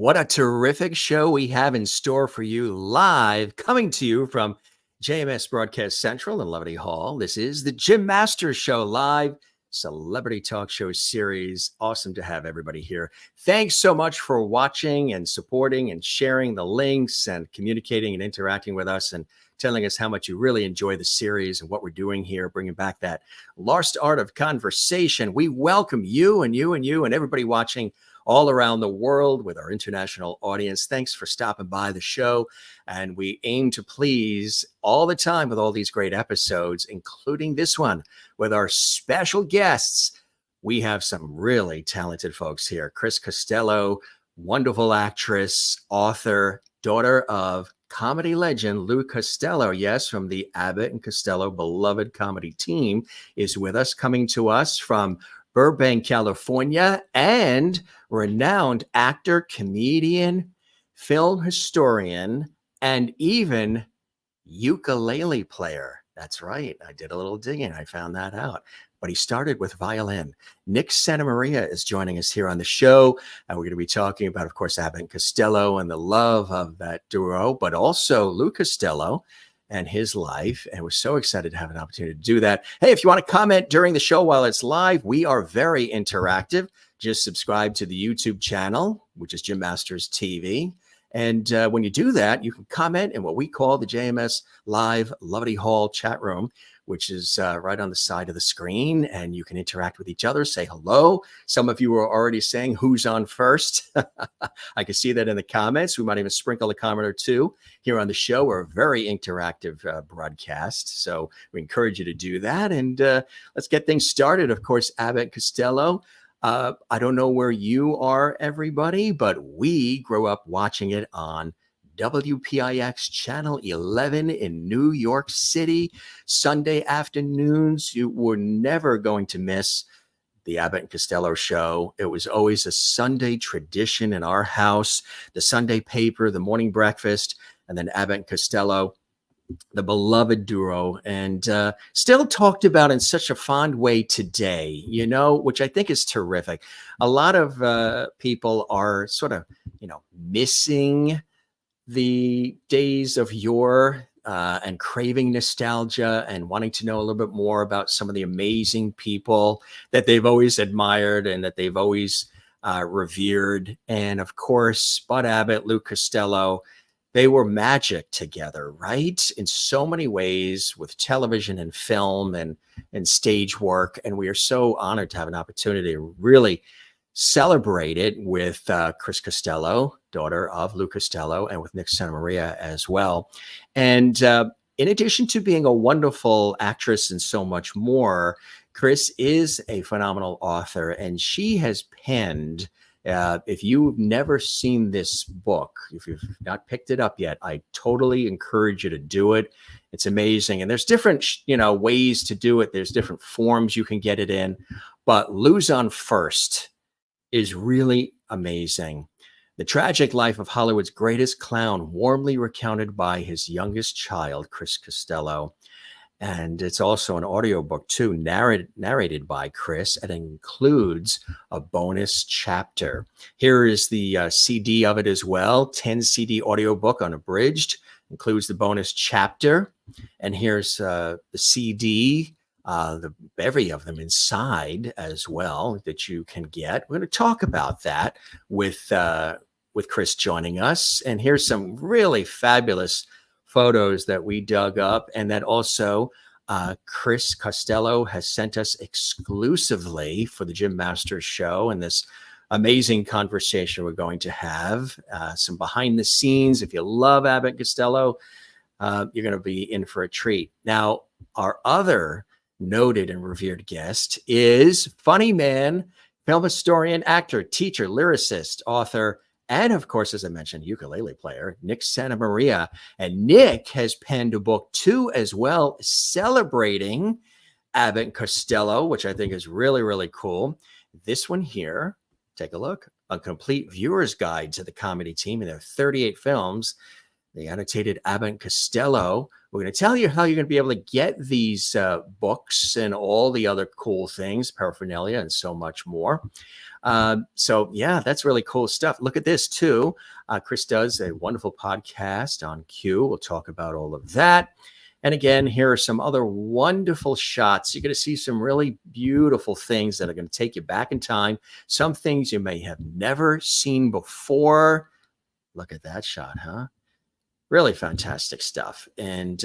What a terrific show we have in store for you live, coming to you from JMS Broadcast Central in Levity Hall. This is the Jim Masters Show live celebrity talk show series. Awesome to have everybody here. Thanks so much for watching and supporting and sharing the links and communicating and interacting with us and telling us how much you really enjoy the series and what we're doing here, bringing back that lost art of conversation. We welcome you and you and you and everybody watching all around the world with our international audience. Thanks for stopping by the show. And we aim to please all the time with all these great episodes, including this one with our special guests. We have some really talented folks here. Chris Costello, wonderful actress, author, daughter of comedy legend Lou Costello, yes, from the Abbott and Costello beloved comedy team, is with us, coming to us from Burbank, California, and renowned actor, comedian, film historian, and even ukulele player. That's right. I did a little digging. I found that out. But he started with violin. Nick Santamaria is joining us here on the show. And we're going to be talking about, of course, Abbott and Costello and the love of that duo, but also Lou Costello and his life. And we're so excited to have an opportunity to do that. Hey, if you want to comment during the show while it's live, we are very interactive. Just subscribe to the YouTube channel, which is Jim Masters TV. And when you do that, you can comment in what we call the JMS Live Levity Hall chat room, which is right on the side of the screen. And you can interact with each other, say hello. Some of you are already saying who's on first. I can see that in the comments. We might even sprinkle a comment or two here on the show. We're a very interactive broadcast. So we encourage you to do that. And let's get things started. Of course, Abbott and Costello. I don't know where you are, everybody, but we grew up watching it on WPIX Channel 11 in New York City. Sunday afternoons, you were never going to miss the Abbott and Costello show. It was always a Sunday tradition in our house, the Sunday paper, the morning breakfast, and then Abbott and Costello, the beloved duo, and still talked about in such a fond way today, you know, which I think is terrific. A lot of people are sort of, you know, missing the days of yore and craving nostalgia and wanting to know a little bit more about some of the amazing people that they've always admired and that they've always revered. And of course, Bud Abbott, Lou Costello, they were magic together, right? In so many ways with television and film and stage work. And we are so honored to have an opportunity to really celebrate it with Chris Costello, daughter of Lou Costello, and with Nick Santamaria as well. And in addition to being a wonderful actress and so much more, Chris is a phenomenal author, and she has penned, if you've never seen this book, if you've not picked it up yet, I totally encourage you to do it. It's amazing. And there's different, you know, ways to do it. There's different forms you can get it in, but Lou's on First is really amazing. The tragic life of Hollywood's greatest clown, warmly recounted by his youngest child, Chris Costello. And it's also an audiobook too, narrated by Chris, and includes a bonus chapter. Here is the CD of it as well, 10 CD audiobook unabridged, includes the bonus chapter. And here's the CD, the bevy of them inside as well that you can get. We're going to talk about that with Chris joining us. And here's some really fabulous photos that we dug up, and that also Chris Costello has sent us exclusively for the Jim Masters Show and this amazing conversation we're going to have. Some behind the scenes. If you love Abbott and Costello, you're going to be in for a treat. Now, our other noted and revered guest is funny man, film historian, actor, teacher, lyricist, author, and of course, as I mentioned, ukulele player, Nick Santamaria. And Nick has penned a book too as well, celebrating Abbott and Costello, which I think is really, really cool. This one here, take a look, a complete viewer's guide to the comedy team and their 38 films the annotated Abbott and Costello. We're going to tell you how you're going to be able to get these books and all the other cool things, paraphernalia, and so much more. So yeah, that's really cool stuff. Look at this too. Chris does a wonderful podcast on Q. We'll talk about all of that. And again, here are some other wonderful shots. You're going to see some really beautiful things that are going to take you back in time. Some things you may have never seen before. Look at that shot, huh? Really fantastic stuff. And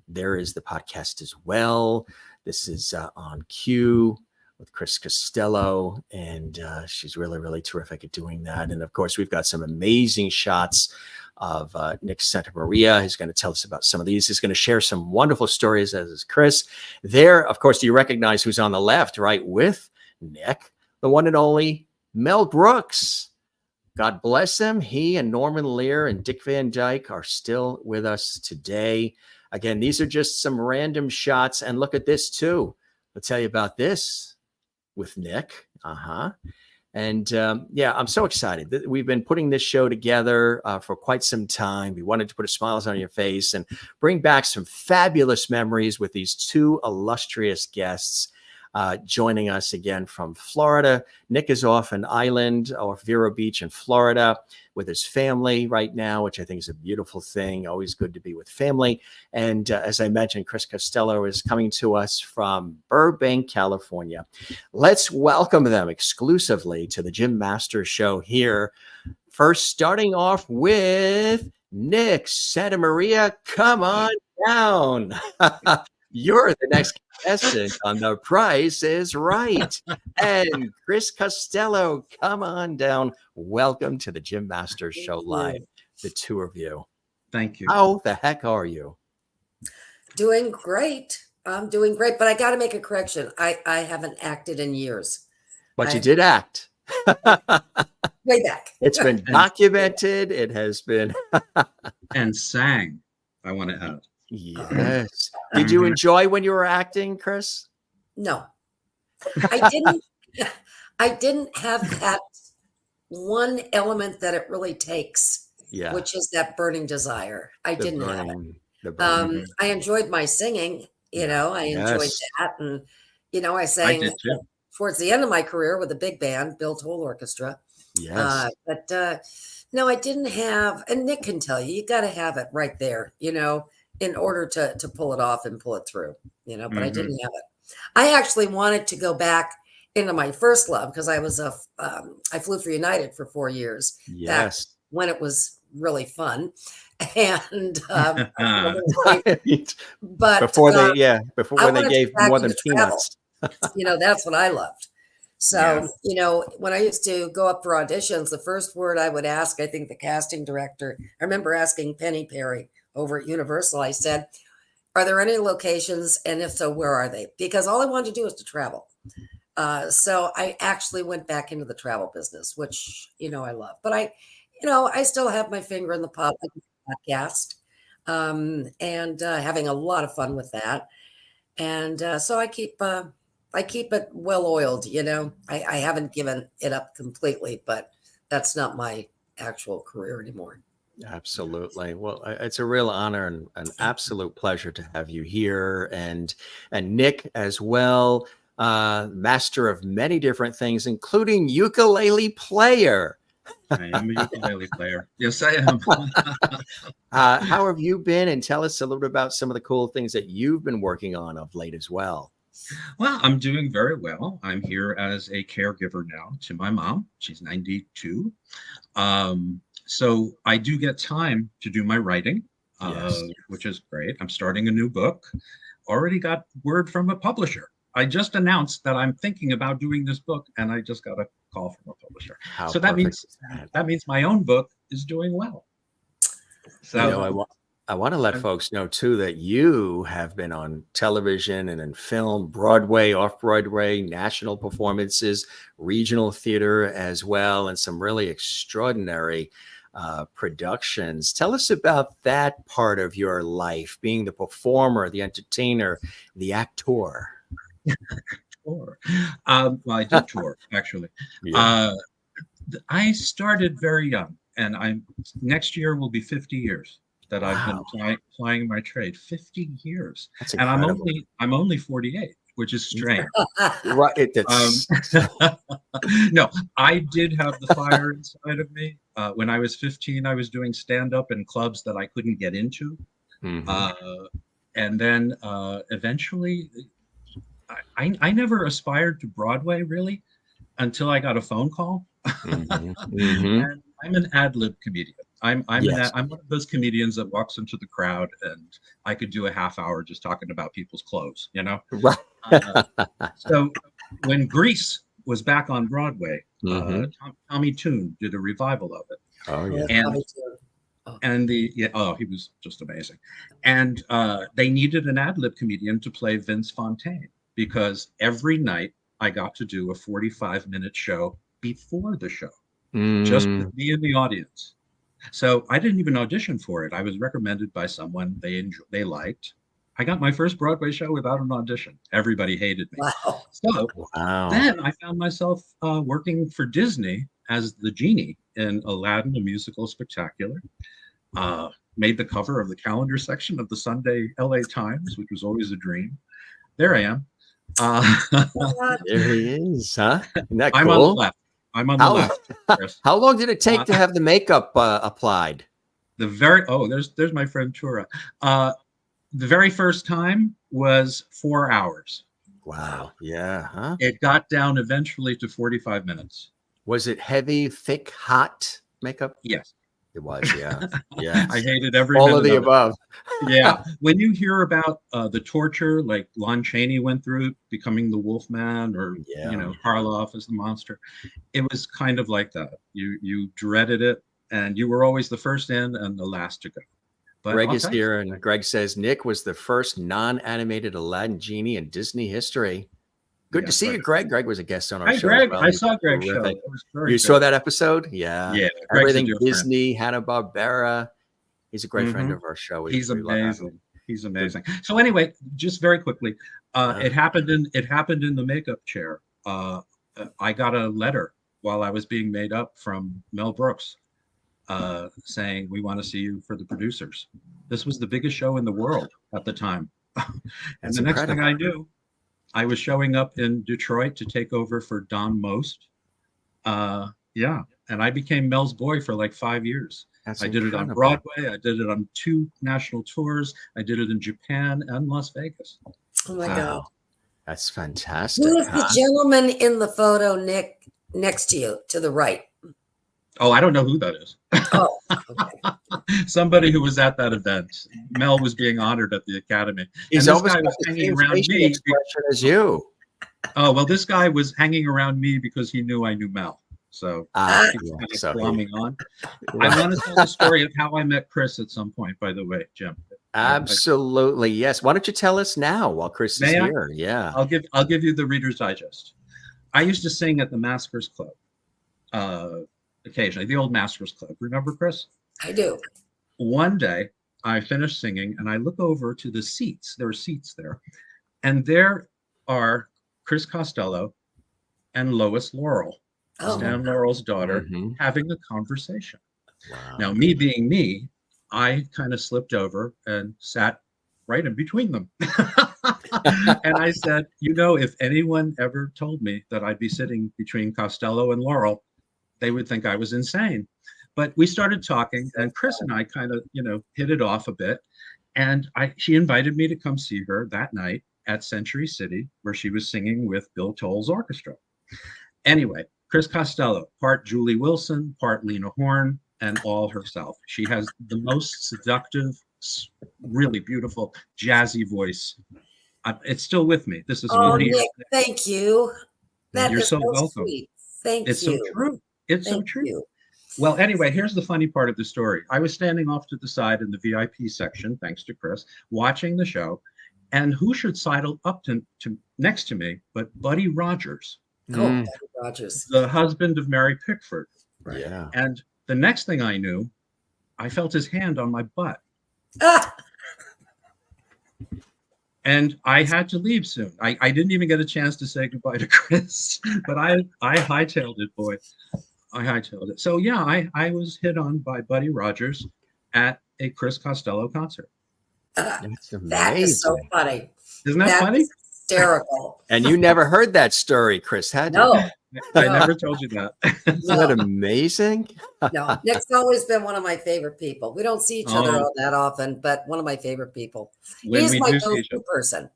there is the podcast as well. This is on Q with Chris Costello, and she's really, really terrific at doing that. And of course, we've got some amazing shots of Nick Santamaria. He's going to tell us about some of these. He's going to share some wonderful stories, as is Chris. There, of course, do you recognize who's on the left, right, with Nick? The one and only Mel Brooks. God bless him. He and Norman Lear and Dick Van Dyke are still with us today. Again, these are just some random shots. And look at this, too. I'll tell you about this with Nick. And yeah, I'm so excited. We've been putting this show together for quite some time. We wanted to put a smile on your face and bring back some fabulous memories with these two illustrious guests joining us again from Florida. Nick is off an island off Vero Beach in Florida with his family right now, which I think is a beautiful thing. Always good to be with family. And as I mentioned, Chris Costello is coming to us from Burbank, California. Let's welcome them exclusively to the Jim Masters Show here. First, starting off with Nick Santamaria. Come on down. You're the next contestant on The Price is Right. And Chris Costello, come on down. Welcome to the Jim Masters Show Live, the two of you. Thank you. How the heck are you? Doing great. I'm doing great, but I got to make a correction. I haven't acted in years. But you did act. Way back. It's been documented. It has been. And sang, I want to add. Yes. Did you enjoy when you were acting, Chris? No, I didn't. I didn't have that one element that it really takes, which is that burning desire. I didn't have it. I enjoyed my singing. I enjoyed that, and I sang towards the end of my career with a big band, Bill Toll Orchestra. Yes, but no, I didn't have. And Nick can tell you, you got to have it right there. In order to pull it off and pull it through, but I didn't have it. I actually wanted to go back into my first love because I was I flew for United for 4 years. Yes. When it was really fun. And but before they gave more than peanuts. That's what I loved. So, when I used to go up for auditions, the first word I would ask, I think the casting director, I remember asking Penny Perry over at Universal, I said, are there any locations? And if so, where are they? Because all I wanted to do is to travel. So I actually went back into the travel business, which, I love. But I still have my finger in the pot with the podcast and having a lot of fun with that. And so I keep it well oiled, I haven't given it up completely, but that's not my actual career anymore. Absolutely. Well, it's a real honor and an absolute pleasure to have you here, and Nick as well, master of many different things, including ukulele player. I am a ukulele player. Yes, I am. How have you been? And tell us a little bit about some of the cool things that you've been working on of late as well. Well, I'm doing very well. I'm here as a caregiver now to my mom. She's 92. So I do get time to do my writing, which is great. I'm starting a new book. Already got word from a publisher. I just announced that I'm thinking about doing this book, and I just got a call from a publisher. So that means my own book is doing well. So I want to let folks know too that you have been on television and in film, Broadway, off-Broadway, national performances, regional theater as well, and some really extraordinary productions. Tell us about that part of your life, being the performer, the entertainer, the actor. Tour. Well, I did tour actually. I started very young, and next year will be 50 years. that I've been Wow. plying my trade. 50 years. That's And incredible. I'm only 48, which is strange. Right. Um, That's no, I did have the fire inside of me. When I was 15, I was doing stand-up in clubs that I couldn't get into. Mhm. Uh, and then eventually, I never aspired to Broadway really until I got a phone call. Mhm. Mhm. And I'm an ad lib comedian. Yes. I'm one of those comedians that walks into the crowd and I could do a half hour just talking about people's clothes, you know? Right. Uh, so when Grease was back on Broadway, Mhm. Tommy Tune did a revival of it. Oh, Oh, yeah. And Tommy too. Oh, he was just amazing. And they needed an ad lib comedian to play Vince Fontaine because every night I got to do a 45-minute show before the show, just with Mm. me in the audience. So I didn't even audition for it. I was recommended by someone they liked. I got my first Broadway show without an audition. Everybody hated me. wow. So Wow. then I found myself working for Disney as the genie in Aladdin, a musical spectacular. Made the cover of the calendar section of the Sunday LA Times, which was always a dream. There I am. What? There he is, huh? Isn't that I'm on the cool? left. I'm on the How left, Chris. how long did it take Uh, to have the makeup applied? there's my friend Tura. The very first time was 4 hours. Wow. Yeah, huh? It got down eventually to 45 minutes. Was it heavy, thick, hot makeup? Yes. It was, yeah. Yes. I hated every All of minute the of it. above. Yeah. When you hear about the torture like Lon Chaney went through becoming the Wolfman or, Yeah. Karloff as the monster, it was kind of like that. You dreaded it and you were always the first in and the last to go. But Greg I'll is tell you here, something. and Greg says Nick was the first non-animated Aladdin genie in Disney history. Good to Yes, see right. you, Greg. Greg was a guest on our Hi, show as Greg. well. I He was saw Greg's show. terrific. It was very You saw good. that episode? Yeah. Yeah, Greg's a Everything dear friend. Disney, Hanna-Barbera. He's a great friend Hmm. of our show. He's We love having him. amazing. He's Good. amazing. So anyway, just very quickly, Yeah. it happened in the makeup chair. I got a letter while I was being made up from Mel Brooks saying we want to see you for the producers. This was the biggest show in the world at the time. And That's the next thing incredible. I knew, I was showing up in Detroit to take over for Don Most. Yeah, and I became Mel's boy for like 5 years. That's I did it on incredible. Broadway. I did it on 2 national tours. I did it in Japan and Las Vegas. Oh my God. Wow. That's Who fantastic, is the huh? gentleman in the photo, Nick, next to you, to the right? Oh, I don't know who that is. Oh, okay. Somebody who was at that event. Mel was being honored at the Academy. He's And this almost guy got was the hanging same around facial me. expression as you. Oh, well, this guy was hanging around me because he knew I knew Mel. So Ah, he was yeah, kind of so he- glomming on. Right. I want to tell the story of how I met Chris at some point, by the way, Jim. Absolutely, yes. Why don't you tell us now while Chris is May I? here? Yeah. I'll give you the Reader's Digest. I used to sing at the Maskers Club occasionally, the old Maskers Club. Remember, Chris? I do. One day I finished singing and I look over to the seats. There are seats there. And there are Chris Costello and Lois Laurel, Oh, Stan Laurel's daughter, Mhm. having a conversation. Wow. Now, me being me, I kind of slipped over and sat right in between them. And I said, if anyone ever told me that I'd be sitting between Costello and Laurel, they would think I was insane. But we started talking, and Chris and I kind of, hit it off a bit. And she invited me to come see her that night at Century City, where she was singing with Bill Toll's orchestra. Anyway, Chris Costello, part Julie Wilson, part Lena Horne, and all herself. She has the most seductive, really beautiful, jazzy voice. It's still with me. This is oh 40 years. Nick, thank you. That You're is so so welcome. sweet. Thank It's you. so true. It's so Thank true. you. Well, anyway, here's the funny part of the story. I was standing off to the side in the VIP section, thanks to Chris, watching the show. And who should sidle up to next to me but Buddy Rogers, Oh, Mm, Buddy Rogers. the husband of Mary Pickford. Right. yeah. And the next thing I knew, I felt his hand on my butt. Ah, And I had to leave soon. I didn't even get a chance to say goodbye to Chris, but I hightailed it, boy. I hightailed it. So yeah, I was hit on by Buddy Rogers at a Chris Costello concert. That's That is so amazing. funny. Isn't that funny? Is hysterical. And you never heard that story, Chris, had you? No, I no, never told you that. Isn't that no, amazing? no. Nick's always been one of my favorite people. We don't see each other all that often, but one of my favorite people. When He's we my do see each go-to other. person.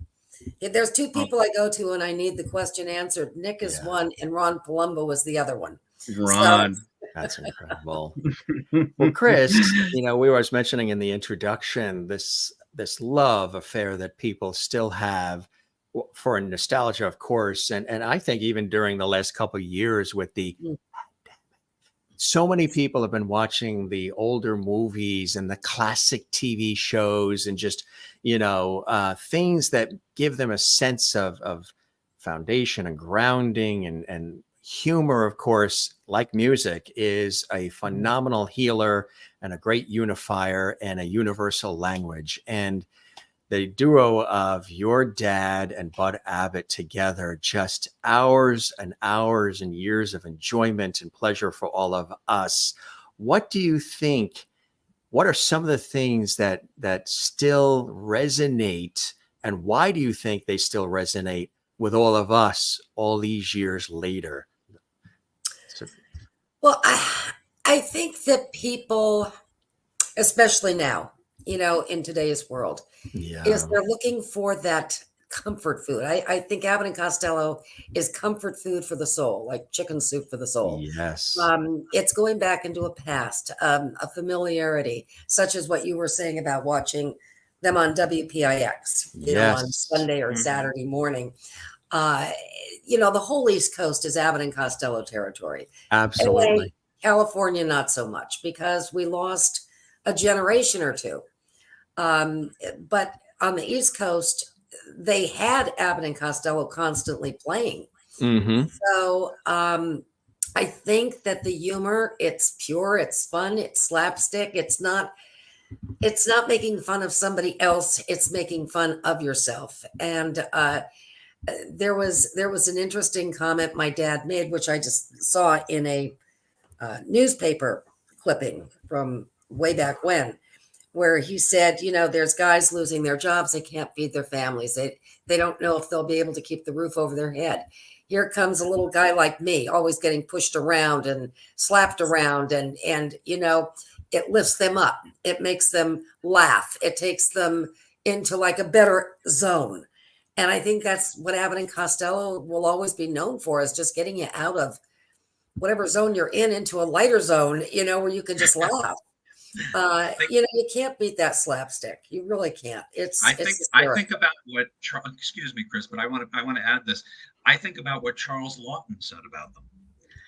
If there's two people I go to and I need the question answered, Nick is one and Ron Palumbo is the other one. Ron. That's incredible. Well, Chris, you know, we were mentioning in the introduction this love affair that people still have for nostalgia, of course, and I think even during the last couple of years with the so many people have been watching the older movies and the classic TV shows and just, you know, things that give them a sense of foundation and grounding and humor, of course, like music, is a phenomenal healer and a great unifier and a universal language. And the duo of your dad and Bud Abbott together, just hours and hours and years of enjoyment and pleasure for all of us. What do you think? What are some of the things that still resonate, and why do you think they still resonate with all of us all these years later? Well, I think that people, especially now, you know, in today's world, is they're looking for that comfort food. I think Abbott and Costello is comfort food for the soul, like chicken soup for the soul. Yes. It's going back into a past, a familiarity, such as what you were saying about watching them on WPIX, you know, on Sunday or Saturday morning. You know, the whole East Coast is Abbott and Costello territory. Absolutely. Anyway, California, not so much, because we lost a generation or two. But on the East Coast, they had Abbott and Costello constantly playing. So I think that the humor, it's pure, it's fun, it's slapstick. It's not making fun of somebody else. It's making fun of yourself. And there was an interesting comment my dad made, which I just saw in a newspaper clipping from way back when, where he said, you know, there's guys losing their jobs. They can't feed their families. They don't know if they'll be able to keep the roof over their head. Here comes a little guy like me, always getting pushed around and slapped around. And you know, it lifts them up. It makes them laugh. It takes them into like a better zone. And I think that's what Abbott and Costello will always be known for, is just getting you out of whatever zone you're in into a lighter zone, you know, where you can just laugh. You know, you can't beat that slapstick. You really can't. I think about what, excuse me, Chris, but I want to add this. I think about what Charles Lawton said about them.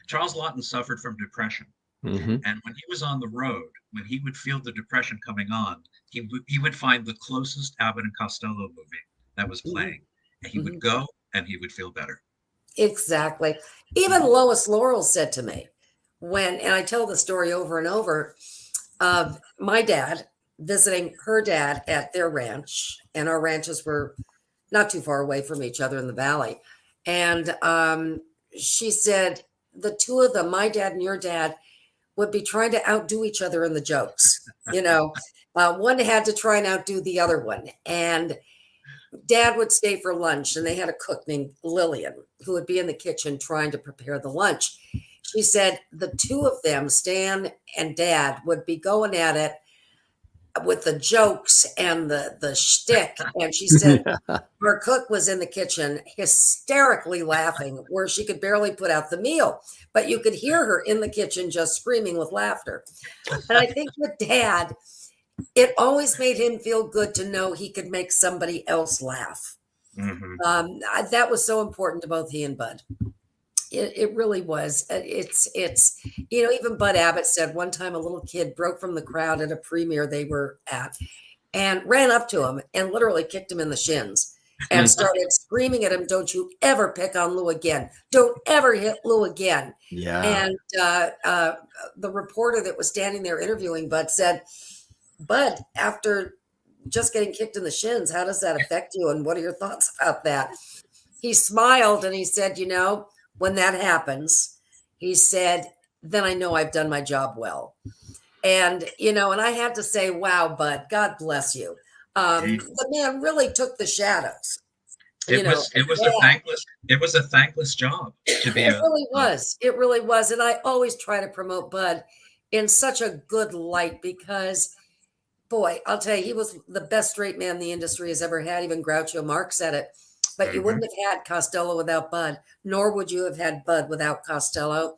Charles Lawton suffered from depression. And when he was on the road, when he would feel the depression coming on, he would find the closest Abbott and Costello movie that was playing. And he would go and he would feel better. Exactly. Even Lois Laurel said to me and I tell the story over and over, of my dad visiting her dad at their ranch, and our ranches were not too far away from each other in the valley. And she said the two of them, my dad and your dad, would be trying to outdo each other in the jokes. You know, one had to try and outdo the other one. And Dad would stay for lunch, and they had a cook named Lillian who would be in the kitchen trying to prepare the lunch. She said the two of them, Stan and Dad, would be going at it with the jokes and the shtick. And she said her cook was in the kitchen hysterically laughing, where she could barely put out the meal, but you could hear her in the kitchen just screaming with laughter. And I think with Dad, it always made him feel good to know he could make somebody else laugh. That was so important to both he and Bud. It really was. It's you know, even Bud Abbott said one time a little kid broke from the crowd at a premiere they were at and ran up to him and literally kicked him in the shins and started screaming at him, "Don't you ever pick on Lou again. Don't ever hit Lou again." Yeah. And the reporter that was standing there interviewing Bud said, "Bud, after just getting kicked in the shins, how does that affect you? And what are your thoughts about that?" He smiled and he said, "You know, when that happens," he said, "then I know I've done my job well." And, you know, and I had to say, wow, Bud, God bless you. The man really took the shadows. It was a thankless job to be it really was. It really was. And I always try to promote Bud in such a good light because, boy, I'll tell you, he was the best straight man the industry has ever had. Even Groucho Marx said it. But you wouldn't have had Costello without Bud, nor would you have had Bud without Costello.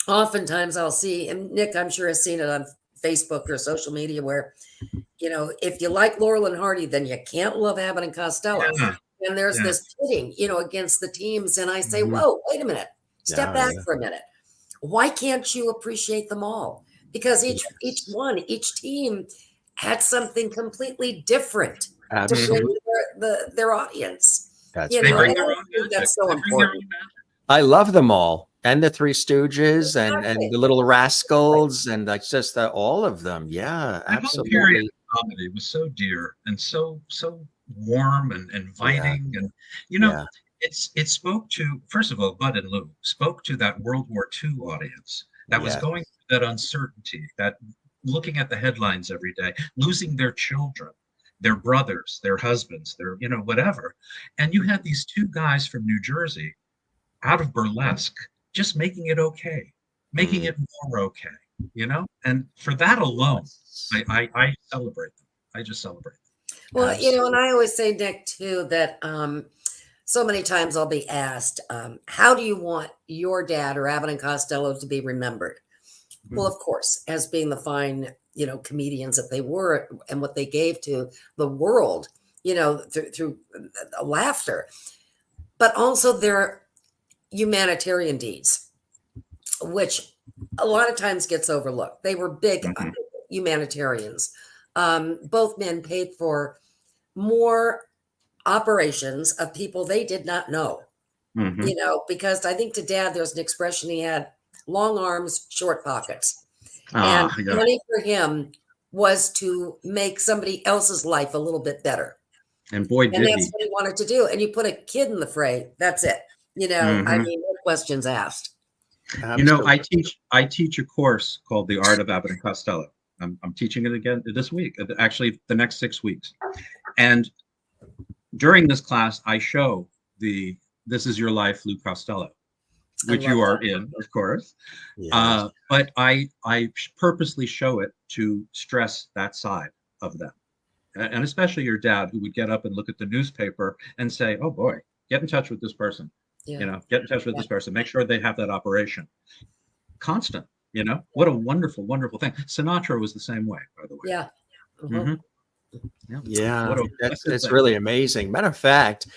Oftentimes I'll see, and Nick, I'm sure, has seen it on Facebook or social media where, you know, if you like Laurel and Hardy, then you can't love Abbott and Costello. Yeah. And there's this pitting, you know, against the teams. And I say, whoa, wait a minute, step back for a minute. Why can't you appreciate them all? Because each team had something completely different to bring their audience. That's that's so important. I love them all. And the Three Stooges and the Little Rascals and like just all of them. Yeah, absolutely. The whole period of comedy was so dear and so warm and inviting. And, you know, it spoke to, first of all, Bud and Lou spoke to that World War II audience that was going through that uncertainty, that looking at the headlines every day, losing their children, their brothers, their husbands, their, you know, whatever. And you had these two guys from New Jersey out of burlesque, just making it okay, making it more okay, you know? And for that alone, I celebrate them. I just celebrate them. Well, absolutely. You know, and I always say, Nick, too, that so many times I'll be asked, how do you want your dad or Abbott and Costello to be remembered? Well, of course, as being the fine, you know, comedians that they were and what they gave to the world, you know, through laughter, but also their humanitarian deeds, which a lot of times gets overlooked. They were big humanitarians. Both men paid for more operations of people they did not know, you know, because I think to Dad, there's an expression he had: long arms, short pockets. And money for him was to make somebody else's life a little bit better. And boy, and that's what he wanted to do. And you put a kid in the fray, that's it. You know, I mean, no questions asked. Absolutely. You know, I teach a course called The Art of Abbott and Costello. I'm teaching it again this week, actually the next 6 weeks. And during this class, I show This Is Your Life, Lou Costello, which you are in, of course. Yes. But I purposely show it to stress that side of them. And especially your dad, who would get up and look at the newspaper and say, oh boy, get in touch with this person. You know, get in touch with this person, make sure they have that operation. Constant, you know, what a wonderful, wonderful thing. Sinatra was the same way, by the way. That's really amazing. Matter of fact,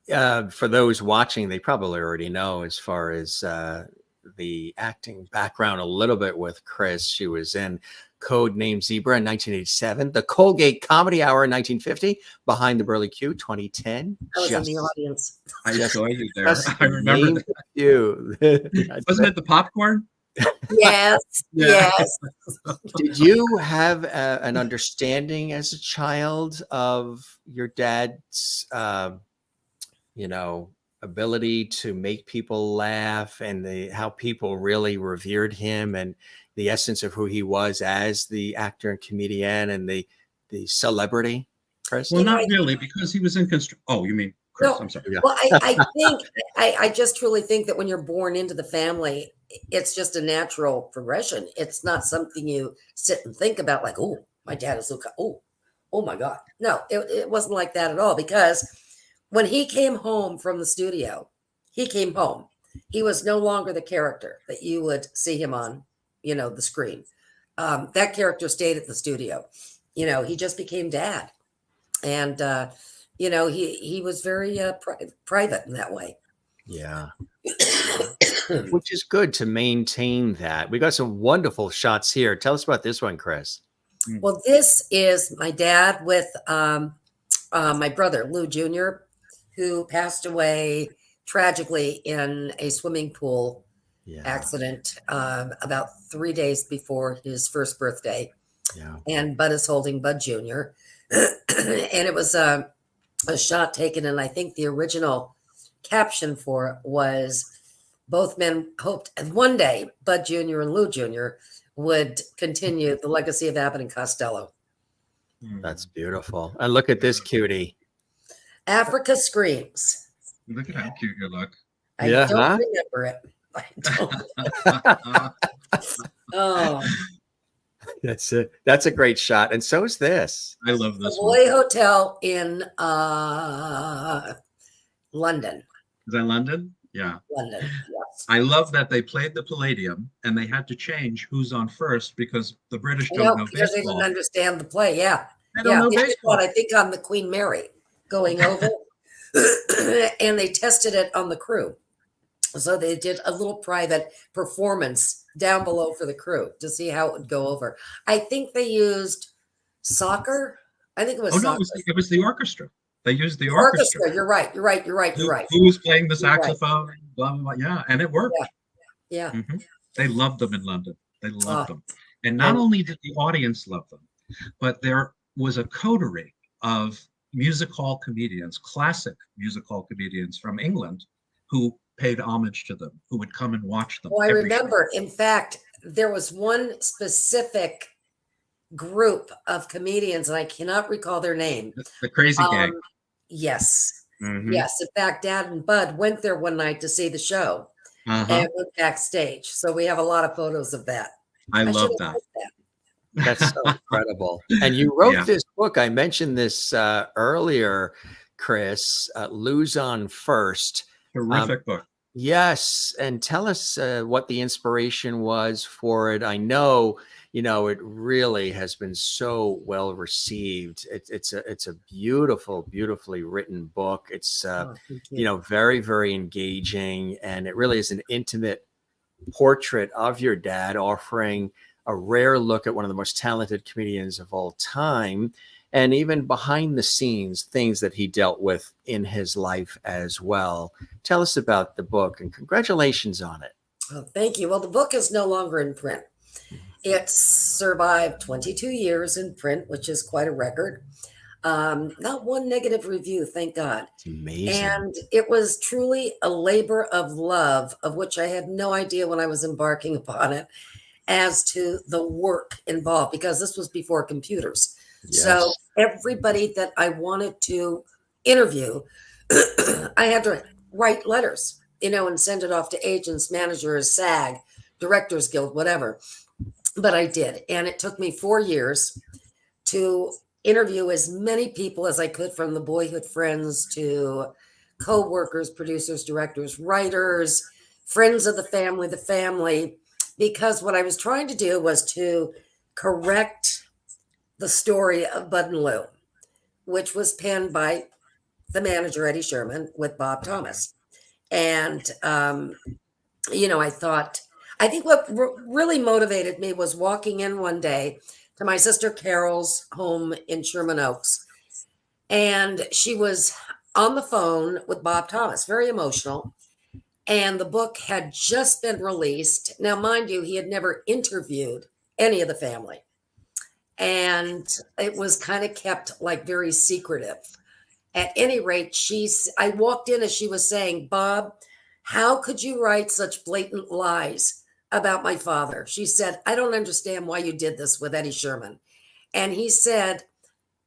for those watching, they probably already know as far as the acting background a little bit with Chris. She was in Code Name Zebra in 1987, the Colgate Comedy Hour in 1950, Behind the Burly Q 2010. I was in the audience. I saw you there. I remember that. You. Wasn't it the popcorn? Yes. Yes. Did you have an understanding as a child of your dad's, you know, ability to make people laugh and how people really revered him and the essence of who he was as the actor and comedian and the celebrity, Chris? Well, not really, because he was in Oh, you mean Chris? No, I'm sorry. Well, I think I just truly think that when you're born into the family, it's just a natural progression. It's not something you sit and think about like, oh, my dad is oh my God. No, it wasn't like that at all, because when he came home from the studio, he came home. He was no longer the character that you would see him on, you know, the screen. That character stayed at the studio. You know, he just became Dad. And, you know, he was very private in that way. Yeah. Which is good to maintain that. We got some wonderful shots here. Tell us about this one, Chris. Well, this is my dad with my brother, Lou Jr., who passed away tragically in a swimming pool accident about 3 days before his first birthday. Yeah. And Bud is holding Bud Jr. And it was a shot taken, and I think the original caption for it was, both men hoped, and one day Bud Jr. and Lou Jr. would continue the legacy of Abbott and Costello. That's beautiful. And look at this cutie. Africa Screams. Look at how cute you look. I don't remember it. I don't. Oh, That's a great shot. And so is this. I love this Savoy one. Hotel in London. Is that London? Yeah. London, yes. I love that they played the Palladium and they had to change who's on first because the British I don't know because they baseball. didn't understand the play. Yeah. They don't know They did baseball. one, I think, on the Queen Mary going over, and they tested it on the crew. So they did a little private performance down below for the crew to see how it would go over. I think they used soccer. I think it was soccer. No, it was the orchestra. They used the orchestra. You're right. Who was playing the saxophone? Right. Blah, blah, blah. Yeah, and it worked. Yeah. Mm-hmm. They loved them in London. They loved them. And not only did the audience love them, but there was a coterie of music hall comedians, classic music hall comedians from England who paid homage to them, who would come and watch them. Oh, I remember. In fact, there was one specific group of comedians, and I cannot recall their name. The Crazy Gang. Yes. Mm-hmm. Yes. In fact, Dad and Bud went there one night to see the show and went backstage. So we have a lot of photos of that. I love that. That's so incredible. And you wrote this book. I mentioned this earlier, Chris, Lose on First. Terrific book. Yes. And tell us what the inspiration was for it. I know, it really has been so well received. It's a beautiful, beautifully written book. It's, very, very engaging. And it really is an intimate portrait of your dad, offering a rare look at one of the most talented comedians of all time. And even behind the scenes, things that he dealt with in his life as well. Tell us about the book, and congratulations on it. Oh, thank you. Well, the book is no longer in print. It's survived 22 years in print, which is quite a record. Not one negative review, thank God. It's amazing. And it was truly a labor of love, of which I had no idea when I was embarking upon it, as to the work involved, because this was before computers. Yes. So everybody that I wanted to interview, I had to write letters, and send it off to agents, managers, SAG, Directors Guild, whatever. But I did. And it took me 4 years to interview as many people as I could, from the boyhood friends to co-workers, producers, directors, writers, friends of the family, because what I was trying to do was to correct the story of Bud and Lou, which was penned by the manager, Eddie Sherman, with Bob Thomas. And, I think what really motivated me was walking in one day to my sister Carol's home in Sherman Oaks. And she was on the phone with Bob Thomas, very emotional. And the book had just been released. Now, mind you, he had never interviewed any of the family. And it was kind of kept like very secretive. At any rate, I walked in as she was saying, "Bob, how could you write such blatant lies about my father?" She said, "I don't understand why you did this with Eddie Sherman." And he said,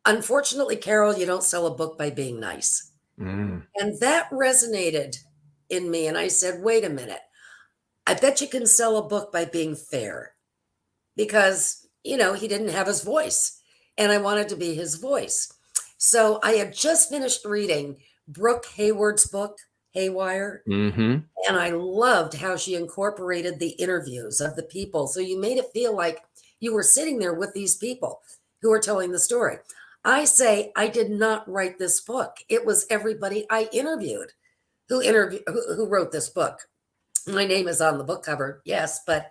"Unfortunately, Carol, you don't sell a book by being nice." And that resonated in me. And I said, wait a minute, I bet you can sell a book by being fair, because he didn't have his voice, and I wanted to be his voice. So I had just finished reading Brooke Hayward's book, Haywire. And I loved how she incorporated the interviews of the people. So you made it feel like you were sitting there with these people who were telling the story. I say, I did not write this book. It was everybody I interviewed who wrote this book. My name is on the book cover, yes, but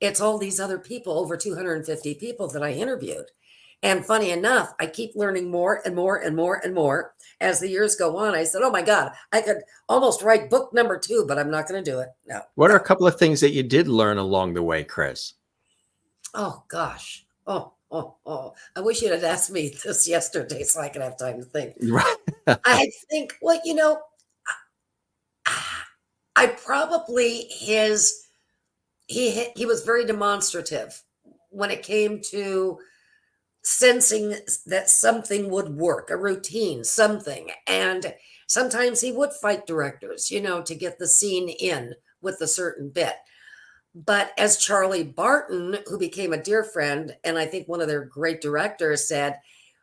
it's all these other people, over 250 people that I interviewed. And funny enough, I keep learning more and more and more and more as the years go on. I said, oh my God, I could almost write book number 2, but I'm not going to do it. No. What are a couple of things that you did learn along the way, Chris? Oh, gosh. Oh. I wish you'd have asked me this yesterday so I could have time to think. I think, I probably he was very demonstrative when it came to sensing that something would work, a routine, something. And sometimes he would fight directors, to get the scene in with a certain bit. But as Charlie Barton, who became a dear friend, and I think one of their great directors, said,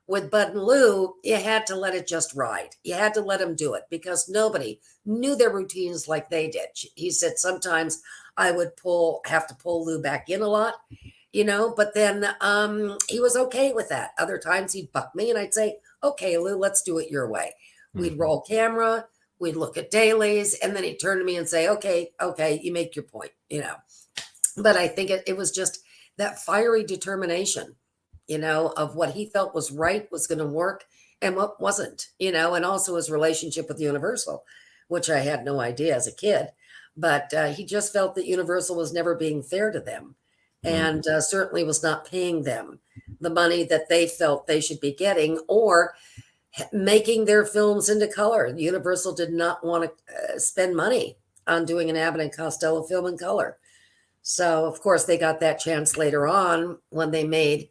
with Bud and Lou, you had to let it just ride. You had to let them do it because nobody knew their routines like they did. He said, sometimes I would have to pull Lou back in a lot, but then he was okay with that. Other times he'd buck me and I'd say, okay, Lou, let's do it your way. We'd roll camera, we'd look at dailies, and then he'd turn to me and say, okay, you make your point, But I think it was just that fiery determination, of what he felt was right, was going to work, and what wasn't, and also his relationship with Universal, which I had no idea as a kid. But he just felt that Universal was never being fair to them, and certainly was not paying them the money that they felt they should be getting, or making their films into color. Universal did not want to spend money on doing an Abbott and Costello film in color. So, of course, they got that chance later on when they made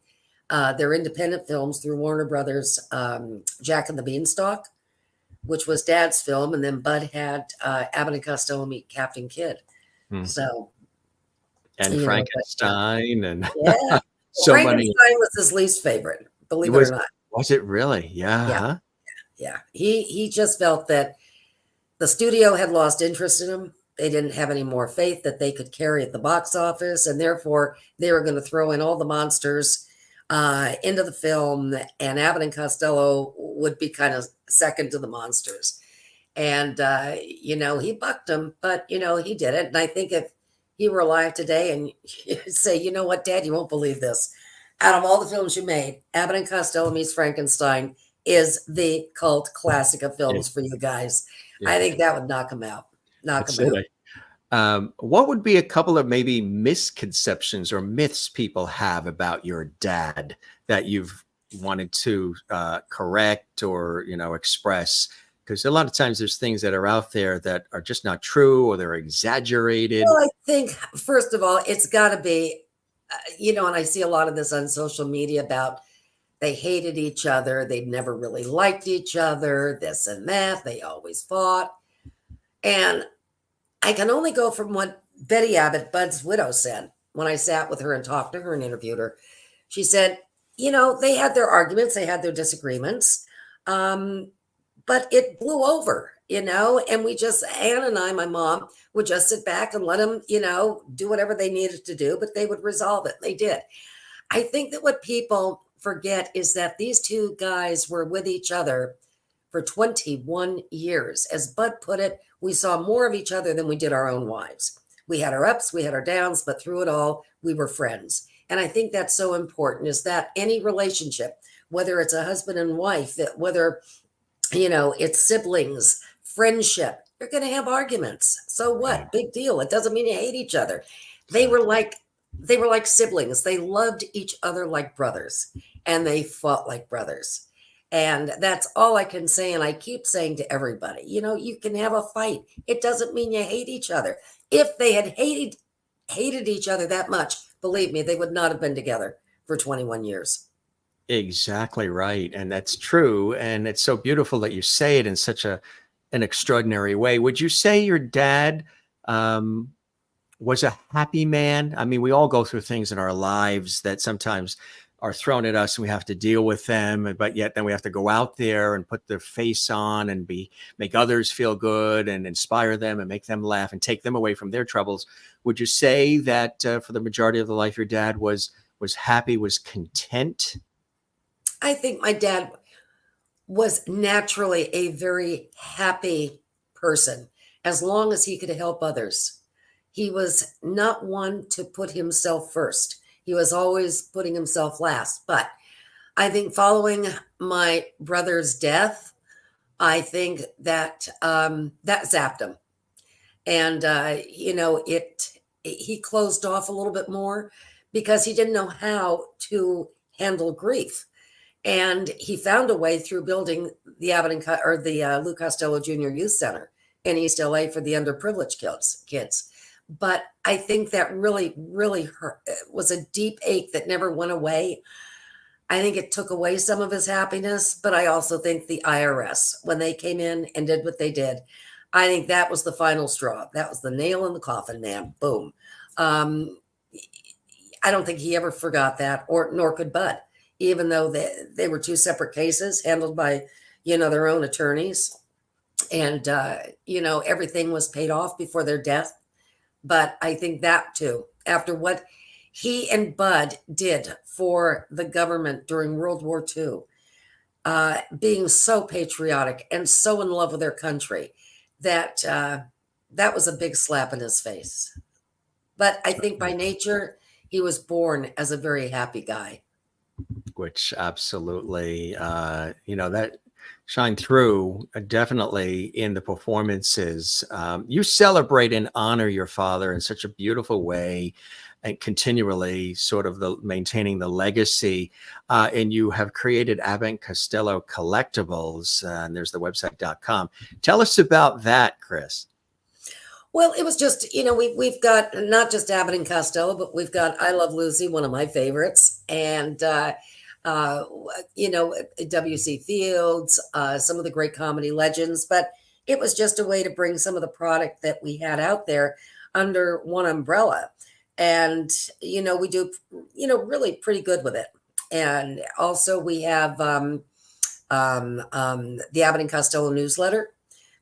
their independent films through Warner Brothers, Jack and the Beanstalk, which was Dad's film. And then Bud had Abbott and Costello meet Captain Kidd. So, and Frankenstein and yeah. so Frankenstein many. was his least favorite, believe it or not. Was it really? Yeah. Yeah. Huh? Yeah. He just felt that the studio had lost interest in him. They didn't have any more faith that they could carry at the box office, and therefore they were going to throw in all the monsters into the film, and Abbott and Costello would be kind of second to the monsters. And, he bucked them, but, he did it. And I think if he were alive today and you'd say, you know what, Dad, you won't believe this. Out of all the films you made, Abbott and Costello meets Frankenstein is the cult classic of films for you guys. Yeah. I think that would knock him out. What would be a couple of maybe misconceptions or myths people have about your dad that you've wanted to correct or, express? Because a lot of times there's things that are out there that are just not true or they're exaggerated. Well, I think, first of all, it's got to be, and I see a lot of this on social media about they hated each other. They never really liked each other, this and that. They always fought. And I can only go from what Betty Abbott, Bud's widow, said when I sat with her and talked to her and interviewed her. She said, they had their arguments, they had their disagreements, but it blew over, and we just, Ann and I, my mom, would just sit back and let them, do whatever they needed to do, but they would resolve it. They did. I think that what people forget is that these two guys were with each other for 21 years. As Bud put it, we saw more of each other than we did our own wives. We had our ups, we had our downs, but through it all, we were friends. And I think that's so important, is that any relationship, whether it's a husband and wife, whether, it's siblings, friendship, you're going to have arguments. So what? Big deal. It doesn't mean you hate each other. They were like siblings. They loved each other like brothers, and they fought like brothers. And that's all I can say. And I keep saying to everybody, you can have a fight. It doesn't mean you hate each other. If they had hated each other that much, believe me, they would not have been together for 21 years. Exactly right. And that's true. And it's so beautiful that you say it in such an extraordinary way. Would you say your dad was a happy man? I mean, we all go through things in our lives that sometimes are thrown at us and we have to deal with them, but yet then we have to go out there and put the face on and make others feel good and inspire them and make them laugh and take them away from their troubles. Would you say that for the majority of the life, your dad was happy, was content? I think my dad was naturally a very happy person, as long as he could help others. He was not one to put himself first. He was always putting himself last. But I think following my brother's death, I think that that zapped him. And, he closed off a little bit more because he didn't know how to handle grief. And he found a way through building the the Lou Costello Jr. Youth Center in East LA for the underprivileged kids. But I think that really, really hurt. It was a deep ache that never went away. I think it took away some of his happiness, but I also think the IRS, when they came in and did what they did, I think that was the final straw. That was the nail in the coffin, man. Boom. Um, I don't think he ever forgot that, or nor could Bud, even though they were two separate cases handled by, their own attorneys. And, everything was paid off before their death. But I think that too, after what he and Bud did for the government during World War II, being so patriotic and so in love with their country, that that was a big slap in his face. But I think by nature, he was born as a very happy guy. Which absolutely, that shine through definitely in the performances. You celebrate and honor your father in such a beautiful way, and continually sort of maintaining the legacy. And you have created Abbott and Costello collectibles, and there's the website.com. Tell us about that, Chris. Well, it was just, we've got not just Abbott and Costello, but we've got I Love Lucy, one of my favorites, and W.C. Fields, some of the great comedy legends. But it was just a way to bring some of the product that we had out there under one umbrella. And, we do, really pretty good with it. And also we have the Abbott and Costello newsletter,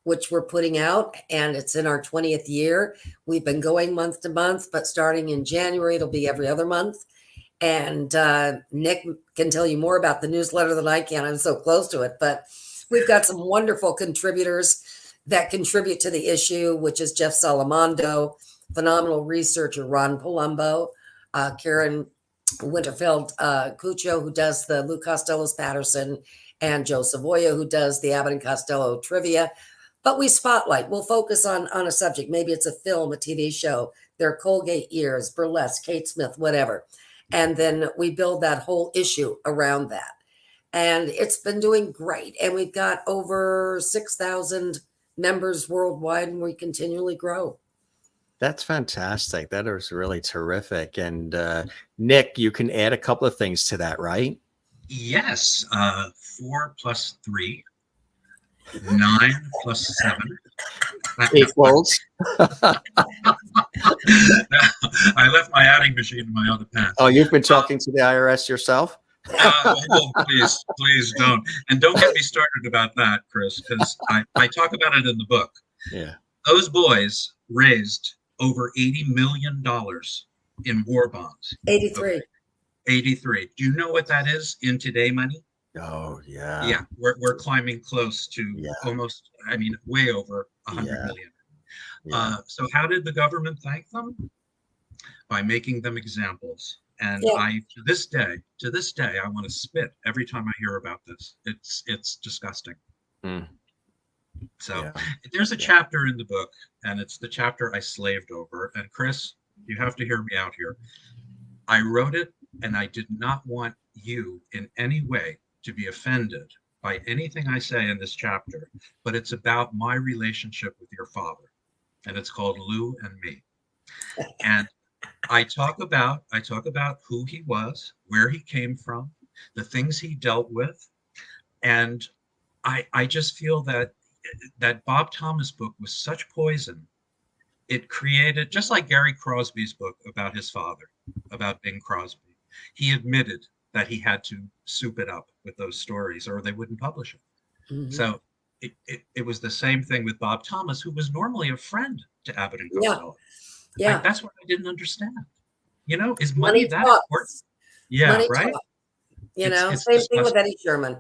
which we're putting out, and it's in our 20th year. We've been going month to month, but starting in January, it'll be every other month. And Nick can tell you more about the newsletter than I can. I'm so close to it, but we've got some wonderful contributors that contribute to the issue, which is Jeff Salamondo, phenomenal researcher Ron Palumbo, Karen Winterfeld Cuccio, who does the Lou Costello's Patterson, and Joe Savoya, who does the Abbott and Costello trivia. But we spotlight. We'll focus on a subject. Maybe it's a film, a TV show, their Colgate years, burlesque, Kate Smith, whatever. And then we build that whole issue around that. And it's been doing great. And we've got over 6,000 members worldwide, and we continually grow. That's fantastic. That is really terrific. And Nick, you can add a couple of things to that, right? Yes. 4 plus 3, 9 plus 7 equals. I left my adding machine in my other pants. Oh, you've been talking to the IRS yourself? Please don't. And don't get me started about that, Chris, because I talk about it in the book. Yeah. Those boys raised over $80 million in war bonds. 83. Okay. 83. Do you know what that is in today money? Oh, yeah. Yeah, we're climbing close to almost, way over 100 million. Yeah. So how did the government thank them? By making them examples. And to this day, I want to spit every time I hear about this. It's disgusting. Mm. So there's a chapter in the book, and it's the chapter I slaved over. And Chris, you have to hear me out here. I wrote it, and I did not want you in any way to be offended by anything I say in this chapter, but it's about my relationship with your father, and it's called Lou and Me. And I talk about who he was, where he came from, the things he dealt with, and I just feel that Bob Thomas book was such poison. It created, just like Gary Crosby's book about his father, about Bing Crosby, he admitted that he had to soup it up with those stories or they wouldn't publish it. Mm-hmm. So it was the same thing with Bob Thomas, who was normally a friend to Abbott and Costello. Yeah. That's what I didn't understand. Is money that important? Yeah, money right? Talks. Same thing with Eddie Sherman.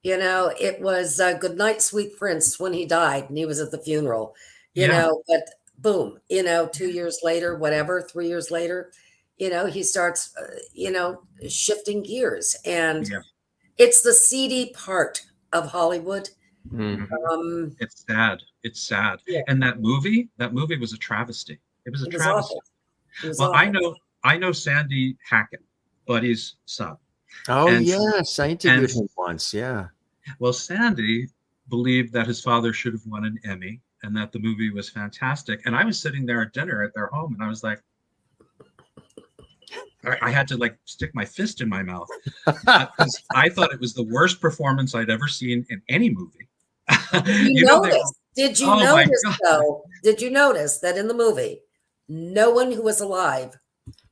It was Good Night, Sweet Prince when he died and he was at the funeral, but boom, 2 years later, whatever, 3 years later, he starts, shifting gears, and it's the seedy part of Hollywood. Mm-hmm. It's sad. Yeah. And that movie was a travesty. It was a travesty. Well, awful. I know Sandy Hackett, Buddy's son. Oh, yes. I interviewed him once. Yeah. Well, Sandy believed that his father should have won an Emmy and that the movie was fantastic. And I was sitting there at dinner at their home, and I was like, I had to like stick my fist in my mouth because I thought it was the worst performance I'd ever seen in any movie. Did you notice though? Did you notice that in the movie, no one who was alive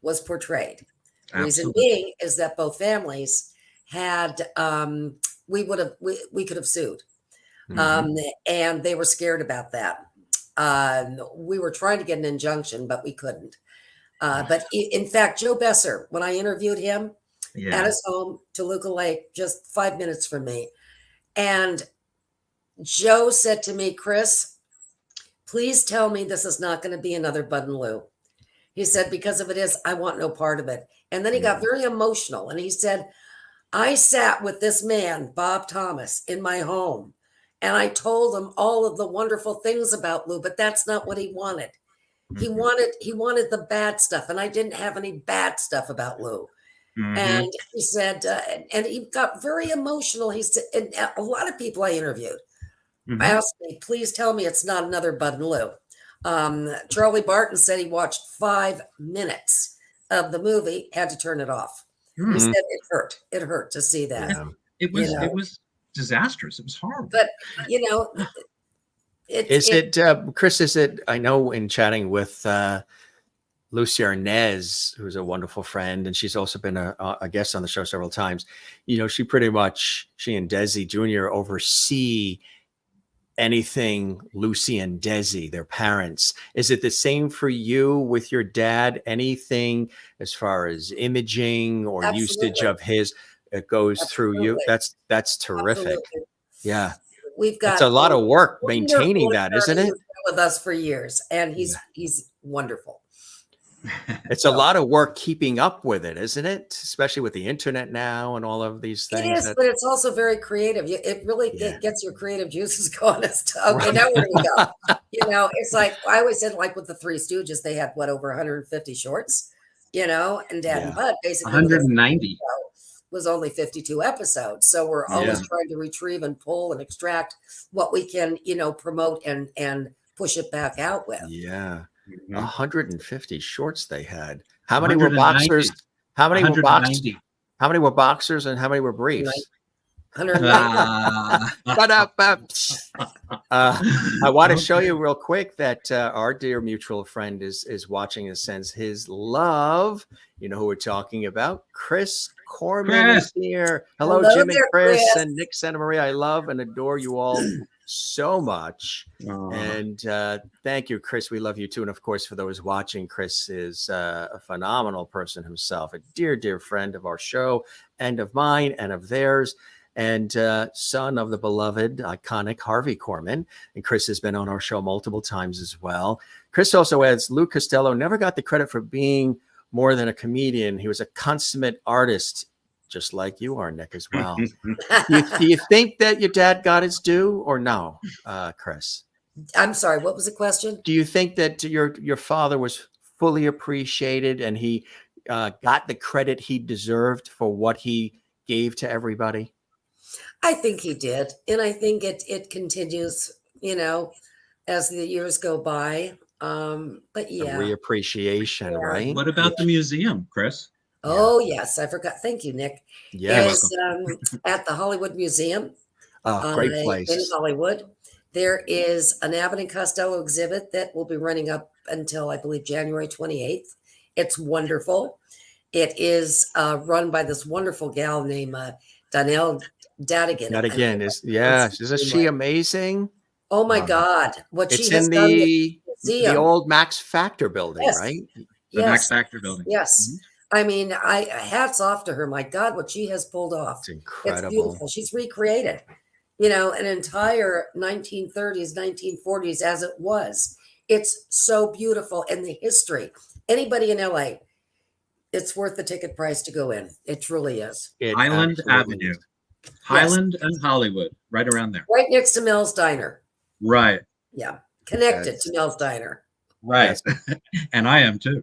was portrayed? The reason being is that both families had we could have sued, and they were scared about that. We were trying to get an injunction, but we couldn't. But in fact, Joe Besser, when I interviewed him at his home, Toluca Lake, just 5 minutes from me, and Joe said to me, Chris, please tell me this is not going to be another Bud and Lou. He said, because if it is, I want no part of it. And then he got very emotional. And he said, I sat with this man, Bob Thomas, in my home. And I told him all of the wonderful things about Lou, but that's not what he wanted. He wanted the bad stuff. And I didn't have any bad stuff about Lou. And he said, and he got very emotional. He said, and a lot of people I interviewed asked me, please tell me it's not another Bud and Lou. Charlie Barton said he watched 5 minutes of the movie, had to turn it off. He said it hurt. It hurt to see that. Yeah. It was disastrous. It was horrible. But Chris, is it, I know in chatting with Lucy Arnez, who's a wonderful friend, and she's also been a guest on the show several times, she she and Desi Jr. oversee anything Lucy and Desi, their parents. Is it the same for you with your dad? Anything as far as imaging or usage of his, it goes through you? That's terrific. Absolutely. Yeah. It's a lot of work maintaining that, isn't it? With us for years, and he's wonderful. It's a lot of work keeping up with it, isn't it? Especially with the internet now and all of these things. It is, but it's also very creative. It really gets your creative juices going. Okay, now where do we go? It's like I always said, like with the Three Stooges, they had over 150 shorts, and Dad and Bud basically 190 was only 52 episodes. So we're always trying to retrieve and pull and extract what we can, promote and push it back out with. Yeah. 150 shorts they had. How many were boxers? How many were boxers? How many were boxers and how many were briefs? 190. I want to show you real quick that our dear mutual friend is watching and sends his love. You know who we're talking about? Chris Corman is here. Hello Jim and Chris and Nick Santa Maria. I love and adore you all so much. And thank you, Chris. We love you too. And of course, for those watching, Chris is a phenomenal person himself, a dear, dear friend of our show and of mine and of theirs, and son of the beloved, iconic Harvey Korman. And Chris has been on our show multiple times as well. Chris also adds, Lou Costello never got the credit for being more than a comedian. He was a consummate artist, just like you are, Nick, as well. Do you think that your dad got his due or no, Chris? I'm sorry, what was the question? Do you think that your father was fully appreciated and he got the credit he deserved for what he gave to everybody? I think he did. And I think it continues, as the years go by. But yeah. The reappreciation, right? What about the museum, Chris? Oh, yes. I forgot. Thank you, Nick. Yes. At the Hollywood Museum. Great place. In Hollywood. There is an Abbott and Costello exhibit that will be running up until, I believe, January 28th. It's wonderful. It is run by this wonderful gal named Donnell Dadigan. Isn't she amazing? Oh, my God. What she has done the old Max Factor building, right? The Max Factor building. Yes. Mm-hmm. I mean, hats off to her. My God, what she has pulled off. It's incredible. It's beautiful. She's recreated, an entire 1930s, 1940s as it was. It's so beautiful. And the history, anybody in LA, it's worth the ticket price to go in. It truly is. Highland Avenue. Highland and Hollywood, right around there. Right next to Mel's Diner. Right. Yeah. Connected to Mel's Diner. Right. And I am too.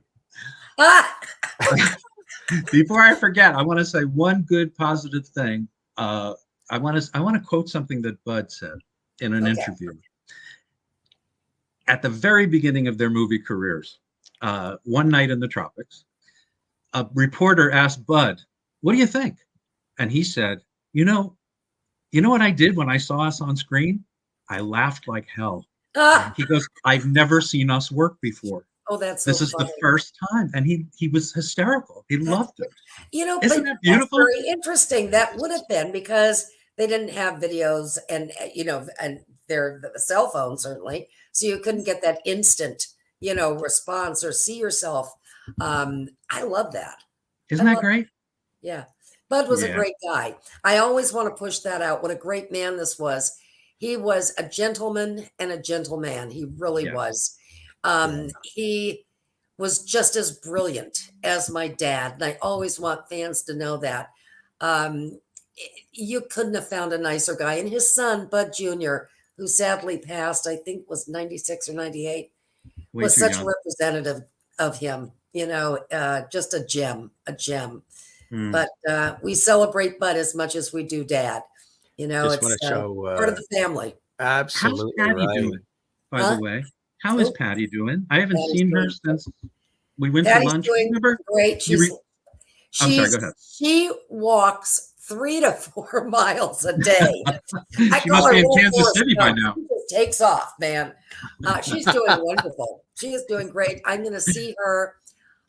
Before I forget, I want to say one good positive thing. I want to quote something that Bud said in an interview. at the very beginning of their movie careers, one night in the tropics, a reporter asked Bud, "What do you think?" And he said, you know what I did when I saw us on screen? I laughed like hell. Ah, He goes, "I've never seen us work before. oh, that's so This is funny. the first time." And he was hysterical. He loved it. But Isn't that that's beautiful? very interesting. That would have been because they didn't have videos and and their the cell phone certainly, so you couldn't get that instant response or see yourself. I love that. Isn't that great? Yeah. Bud was a Yeah. great guy. I always want to push that out. What a great man this was. He was a gentleman and a gentleman. He really Yeah. was. He was just as brilliant as my dad. And I always want fans to know that. You couldn't have found a nicer guy. And his son, Bud Jr., who sadly passed, I think was 96 or 98, Way was too such young. a representative of him. Just a gem, a gem. Mm. But we celebrate Bud as much as we do Dad. Just It's want to show part of the family. How's absolutely Patty right. doing, by Huh? the way? How is Who? Patty doing? I haven't Patty's seen her doing since we went Patty's to lunch. doing Remember? great. You re- I'm sorry, go ahead. She walks 3 to 4 miles a day. I She call must her be in Little Kansas Forrest City by Gump. now. She just takes off, man. She's doing wonderful. She is doing great. I'm going to see her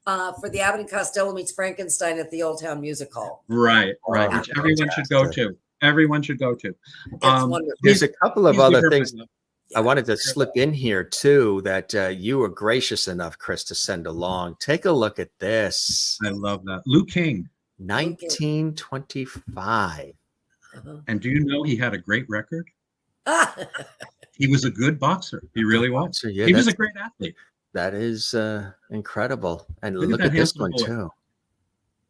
for the Abbott and Costello meets Frankenstein at the Old Town Music Hall. Right, Oh, which everyone should go to. Everyone should go to. It's wonderful. There's a couple of Please leave other her things present. I wanted to slip in here too that you were gracious enough, Chris, to send along. Take a look at this. I love that. Lou King. 1925. Uh-huh. And do you know he had a great record? Ah, He was a good boxer. He really was. So, yeah, He was a that's- great athlete. that is incredible. And Look at look that at this handsome one boy. too.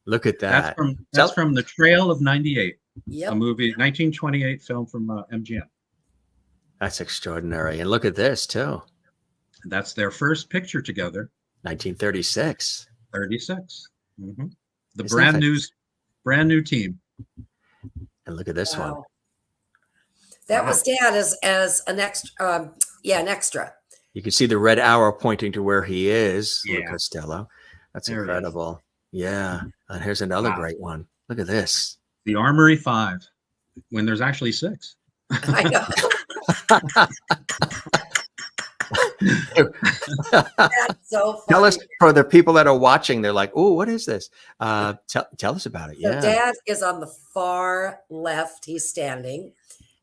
Look at That's that. from from The Trail of 98, yep. a movie, 1928 film from MGM. That's extraordinary. And look at this too. That's their first picture together, 1936. 36. Mhm. The Isn't brand that brand new team. And look at this one. Wow. That was Dad as an extra. An extra. You can see the red arrow pointing to where he is, Lou Yeah. Costello. That's There he is. incredible. Yeah. And here's another Wow. great one. Look at this. The Armory 5, when there's actually 6. I know. That's so funny. Tell us, for the people that are watching, they're like, "Oh, what is this?" Tell us about it. So Yeah. Dad is on the far left. He's standing,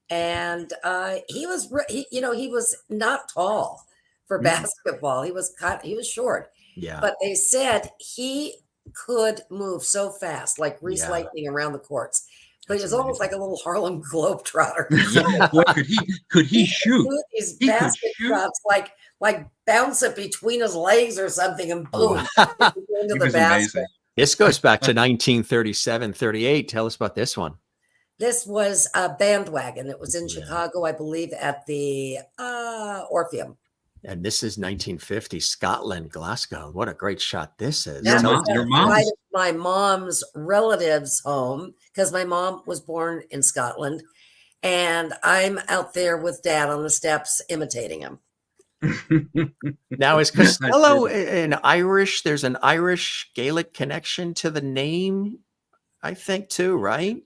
and he was not tall for basketball. He was short, Yeah. but they said he could move so fast, like Reese Yeah. Lightning around the courts. But That's he was almost like a little Harlem Globetrotter. Yeah, boy, could he shoot? Do these He could basket shoot. shots, like bounce it between his legs or something, and boom, Oh. into He the was basket. amazing. This goes back to 1937, 38. Tell us about this one. This was a Bandwagon. It was in Yeah. Chicago, I believe, at the Orpheum. And this is 1950, Scotland, Glasgow. What a great shot this is. Your That mom- was your at mom's- right at my mom's relative's home because my mom was born in Scotland, and I'm out there with Dad on the steps imitating him. Now, is Costello an Irish? There's an Irish Gaelic connection to the name, I think, too, right?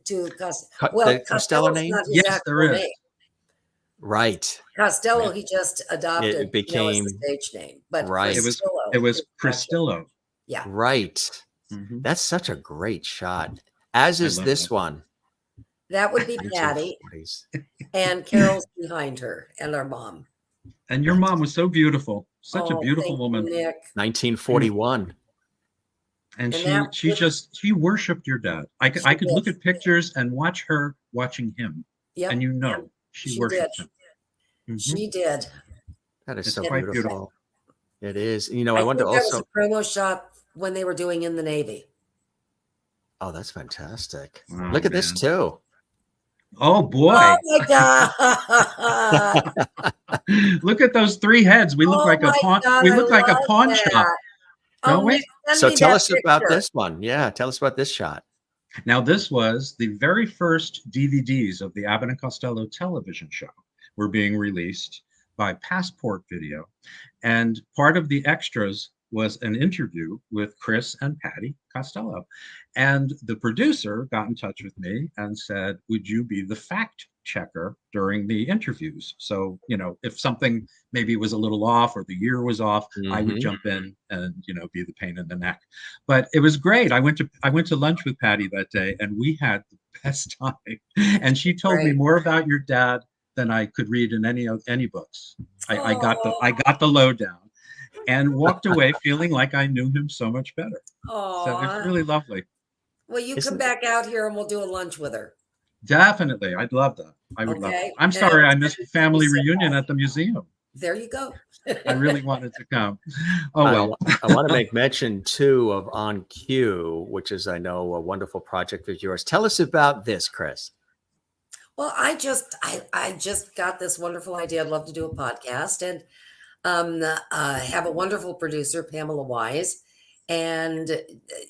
To the Costello Costello's name? not his Yes, actual there is. name. Right. Costello, he just adopted It became- as the stage name, but Right. It was Costello is Costello. Yeah, Right. Mhm. That's such a great shot. As is love this that. one. that would be Patty, 1940s. and Carol's behind her, and our mom. And your mom was so beautiful, such a Oh, beautiful thank you, woman. Nick. 1941. And And she worshipped your dad. I could She look did. at pictures and watch her watching him, Yep, and she She worshipped did. him. Mhm. she did. That is It's so quite beautiful. beautiful. It is. You know, I I wanted to think that was also. a promo shot when they were doing In the Navy. Oh, that's fantastic. Oh, Look at this man. too. Oh boy! Oh my god! Look at those 3 heads. We look Oh like a my pawn. God, We I look like a love pawn that. shop. Don't we? Nick, send So me tell that us about picture. this one. Yeah, tell us about this shot. Now, this was the very first DVDs of the Abbott and Costello television show were being released by Passport Video. And part of the extras was an interview with Chris and Patty Costello. And the producer got in touch with me and said, would you be the fact checker during the interviews? So, you know, if something maybe was a little off or the year was off, I would jump in and, you know, be the pain in the neck. But it was great. I went to lunch with Patty that day, and we had the best time. And she told me more about your dad than I could read in any books. I got the lowdown and walked away feeling like I knew him so much better. So it's really lovely. Well, you come back out here and we'll do a lunch with her. Definitely. I'd love that. I would love it. I'm sorry I missed the family reunion at the museum. There you go. I really wanted to come. Oh, well. I want to make mention, too, of On Cue, which is, I know, a wonderful project of yours. Tell us about this, Chris. Well, I just got this wonderful idea. I'd love to do a podcast, and have a wonderful producer, Pamela Wise. And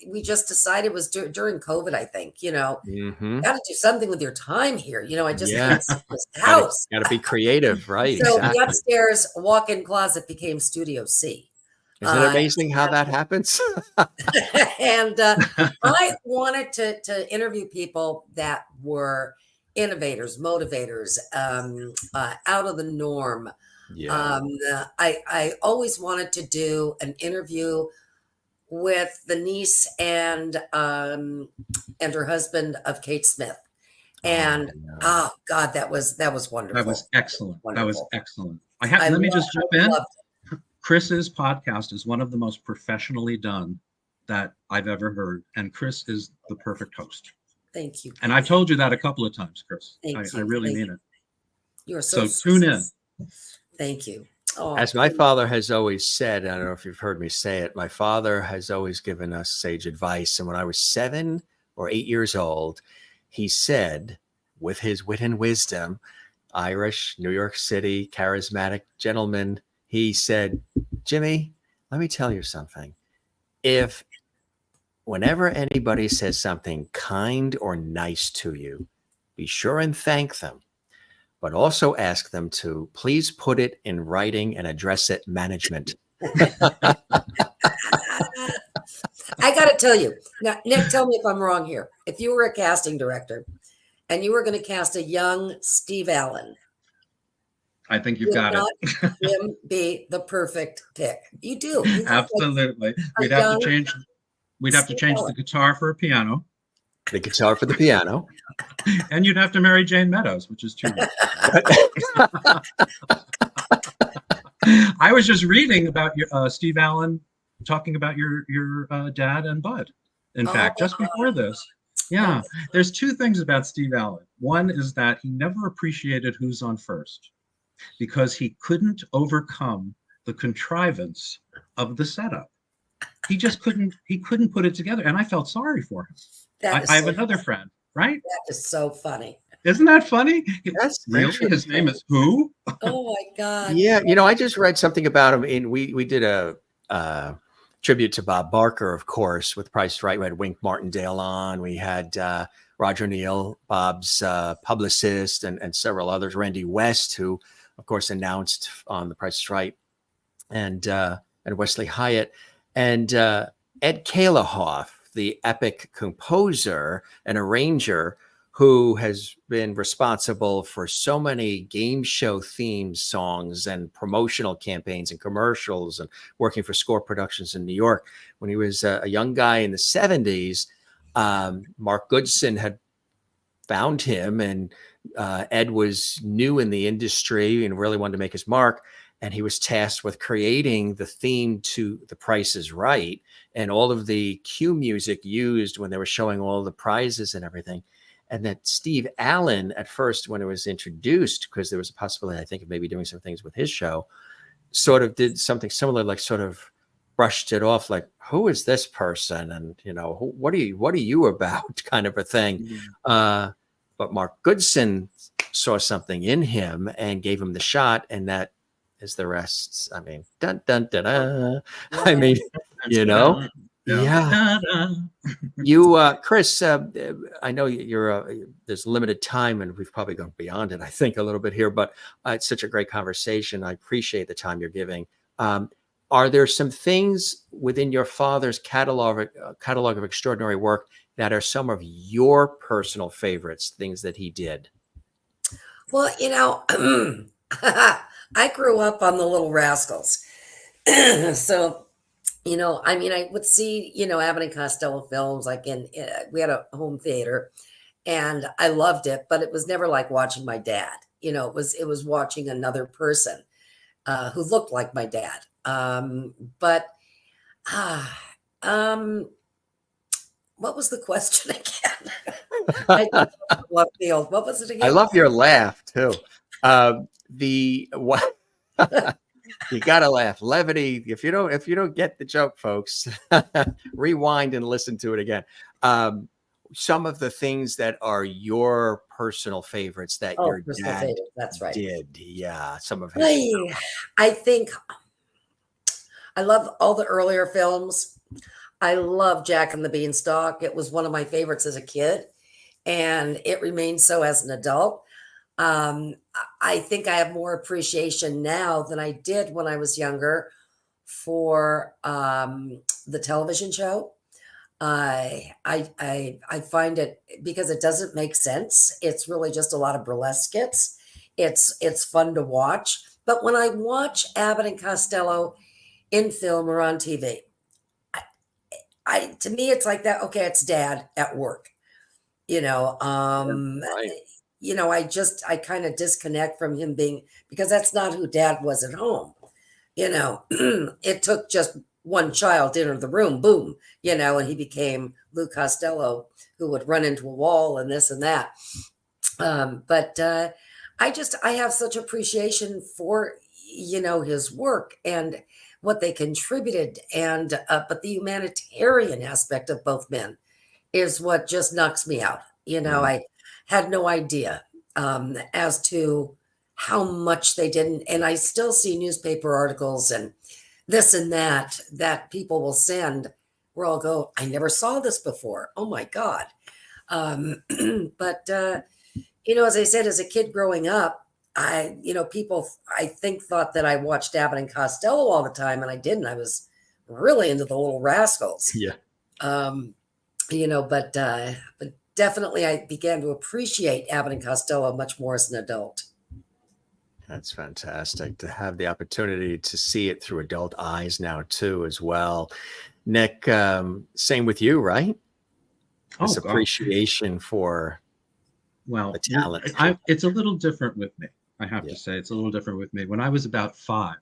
we just decided it was during COVID, I think, you know, got to do something with your time here. You know, I just can't sit in this house. Got to be creative, right? So the upstairs walk-in closet became Studio C. Isn't it amazing how that happens? And I wanted to interview people that were innovators, motivators, out of the norm. Yeah. I always wanted to do an interview with the niece and her husband of Kate Smith. And oh God, that was wonderful. That was excellent. Wonderful. That was excellent. Let me just jump in. Chris's podcast is one of the most professionally done that I've ever heard. And Chris is the perfect host. Thank you. And I've told you that a couple of times, Chris. I really mean it. You are so tune in. Thank you. Oh, as my father has always said, I don't know if you've heard me say it, my father has always given us sage advice. And when I was 7 or 8 years old, he said, with his wit and wisdom, Irish, New York City, charismatic gentleman, he said, Jimmy, let me tell you something. If whenever anybody says something kind or nice to you, be sure and thank them. But also ask them to please put it in writing and address it management. I got to tell you, now, Nick, tell me if I'm wrong here. If you were a casting director and you were going to cast a young Steve Allen, I think you've got it. Him be the perfect pick. You do. Absolutely. We'd have to change the guitar for a piano. The guitar for the piano. And you'd have to marry Jane Meadows, which is too much. I was just reading about your Steve Allen talking about your dad and Bud. In fact, just before this. Yeah. There's two things about Steve Allen. One is that he never appreciated who's on first because he couldn't overcome the contrivance of the setup. He just couldn't put it together. And I felt sorry for him. I have another friend, right? That is so funny. Isn't that funny? That's really his name is who? Oh my God. Yeah, you know, I just read something about him. We did a tribute to Bob Barker, of course, with Price is Right. We had Wink Martindale on. We had Roger Neal, Bob's publicist, and several others. Randy West, who, of course, announced on The Price is Right, and Wesley Hyatt, and Ed Kalehoff, the epic composer and arranger who has been responsible for so many game show theme songs and promotional campaigns and commercials and working for Score Productions in New York. When he was a young guy in the 70s, Mark Goodson had found him, and Ed was new in the industry and really wanted to make his mark. And he was tasked with creating the theme to The Price is Right and all of the cue music used when they were showing all the prizes and everything. And that Steve Allen, at first, when it was introduced, because there was a possibility, I think, of maybe doing some things with his show, sort of did something similar, like sort of brushed it off, like, who is this person? And, you know, what are you about, kind of a thing. Mm-hmm. But Mark Goodson saw something in him and gave him the shot, and that is the rest. I mean, dun dun dun dun. I mean, you know, Yeah. Ta-da. You, Chris, I know there's limited time and we've probably gone beyond it, I think, a little bit here, but it's such a great conversation. I appreciate the time you're giving. Are there some things within your father's catalog of extraordinary work that are some of your personal favorites, things that he did? Well, I grew up on the Little Rascals. So, I mean, I would see, Abbott and Costello films like we had a home theater and I loved it, but it was never like watching my dad. It was watching another person who looked like my dad. But what was the question again? I love field. What was it again? I love your laugh too. You gotta laugh. Levity. If you don't get the joke, folks, rewind and listen to it again. Some of the things that are your personal favorites that your dad That's right. did. Yeah, some of his. I think I love all the earlier films. I love Jack and the Beanstalk. It was one of my favorites as a kid, and it remains so as an adult. I think I have more appreciation now than I did when I was younger for the television show. I find it, because it doesn't make sense. It's really just a lot of burlesque skits. It's fun to watch. But when I watch Abbott and Costello in film or on TV, to me it's like that. Okay, it's dad at work. Right. I kind of disconnect from him because that's not who dad was at home. It took just one child to enter the room, boom, and he became Lou Costello, who would run into a wall and this and that. But I have such appreciation for, his work and what they contributed. And, but the humanitarian aspect of both men is what just knocks me out. I had no idea as to how much they did. And I still see newspaper articles and this and that people will send where I'll go, I never saw this before. Oh my God. But as I said, as a kid growing up, people I think thought that I watched Abbott and Costello all the time, and I didn't. I was really into the Little Rascals. Yeah. But definitely I began to appreciate Abbott and Costello much more as an adult. That's fantastic to have the opportunity to see it through adult eyes now too, as well. Nick, same with you, right? This appreciation for the talent. It's a little different with me. I have to say, it's a little different with me. When I was about 5,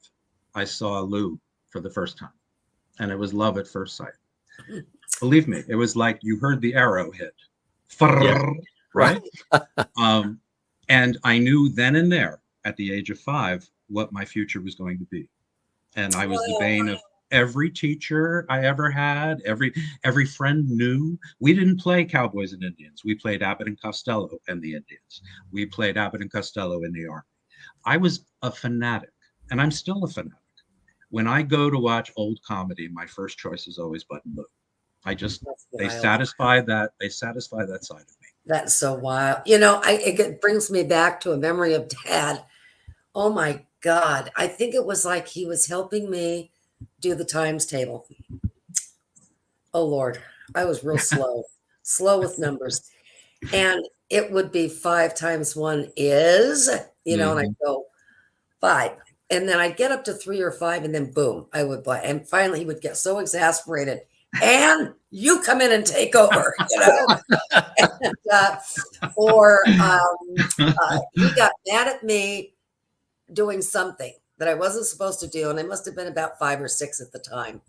I saw Lou for the first time, and it was love at first sight. Believe me, it was like you heard the arrow hit. Yeah. Right? And I knew then and there, at the age of 5, what my future was going to be. And I was the bane of every teacher I ever had. Every friend knew. We didn't play Cowboys and Indians. We played Abbott and Costello and the Indians. We played Abbott and Costello in the Army. I was a fanatic, and I'm still a fanatic. When I go to watch old comedy, my first choice is always Bud and Lou. They satisfy that side of me. That's so wild. It brings me back to a memory of Dad. Oh my God. I think it was like he was helping me do the times table. Oh Lord. I was real slow with numbers. And it would be 5 times 1 is, and I'd go 5. And then I'd get up to 3 or 5 and then boom, I would buy. And finally he would get so exasperated. And you come in and take over, and, or he got mad at me doing something that I wasn't supposed to do. And I must have been about 5 or 6 at the time.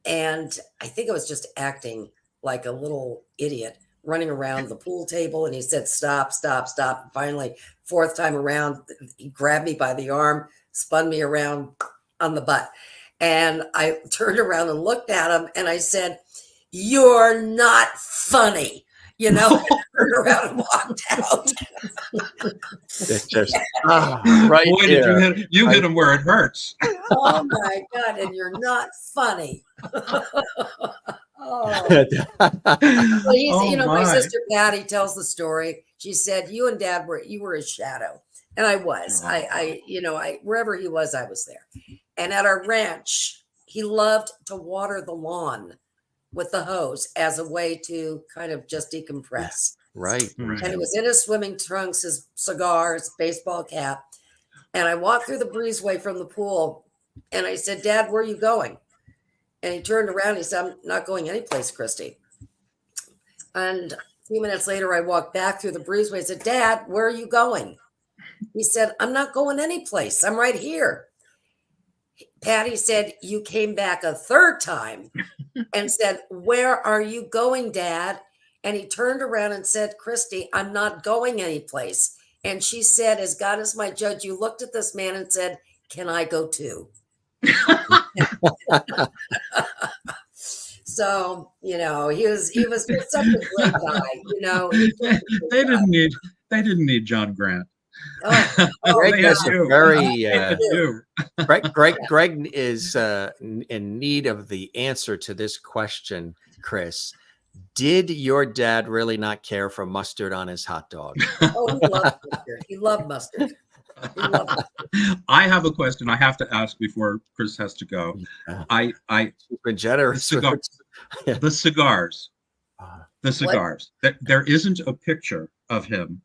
And I think I was just acting like a little idiot running around the pool table. And he said, stop, stop, stop. And finally, 4th time around, he grabbed me by the arm, spun me around on the butt. And I turned around and looked at him and I said, "You're not funny." And turned around and walked out. It's just right. Boy, did you hit him where it hurts. Oh my God. And you're not funny. Oh. Well, Oh my my. sister Patty tells the story. She said, "You and Dad you were his shadow," and I was. I wherever he was, I was there. And at our ranch, he loved to water the lawn with the hose as a way to kind of just decompress. Right. And he was in his swimming trunks, his cigars, baseball cap. And I walked through the breezeway from the pool, and I said, "Dad, where are you going?" And he turned around and he said, "I'm not going anyplace, Christy." And a few minutes later, I walked back through the breezeway and said, "Dad, where are you going?" He said, "I'm not going anyplace. I'm right here." Patty said, "You came back a third time and said, 'Where are you going, Dad?' And he turned around and said, 'Christy, I'm not going anyplace.' And she said, 'As God is my judge, you looked at this man and said, 'Can I go too?'" So, he was just such a great guy, They didn't need John Grant. Greg They has had a you. very They had you. Greg is in need of the answer to this question, Chris. Did your dad really not care for mustard on his hot dog? Oh, he loved mustard. He loved mustard. I have a question I have to ask before Chris has to go. He's been generous. The cigars. There isn't a picture of him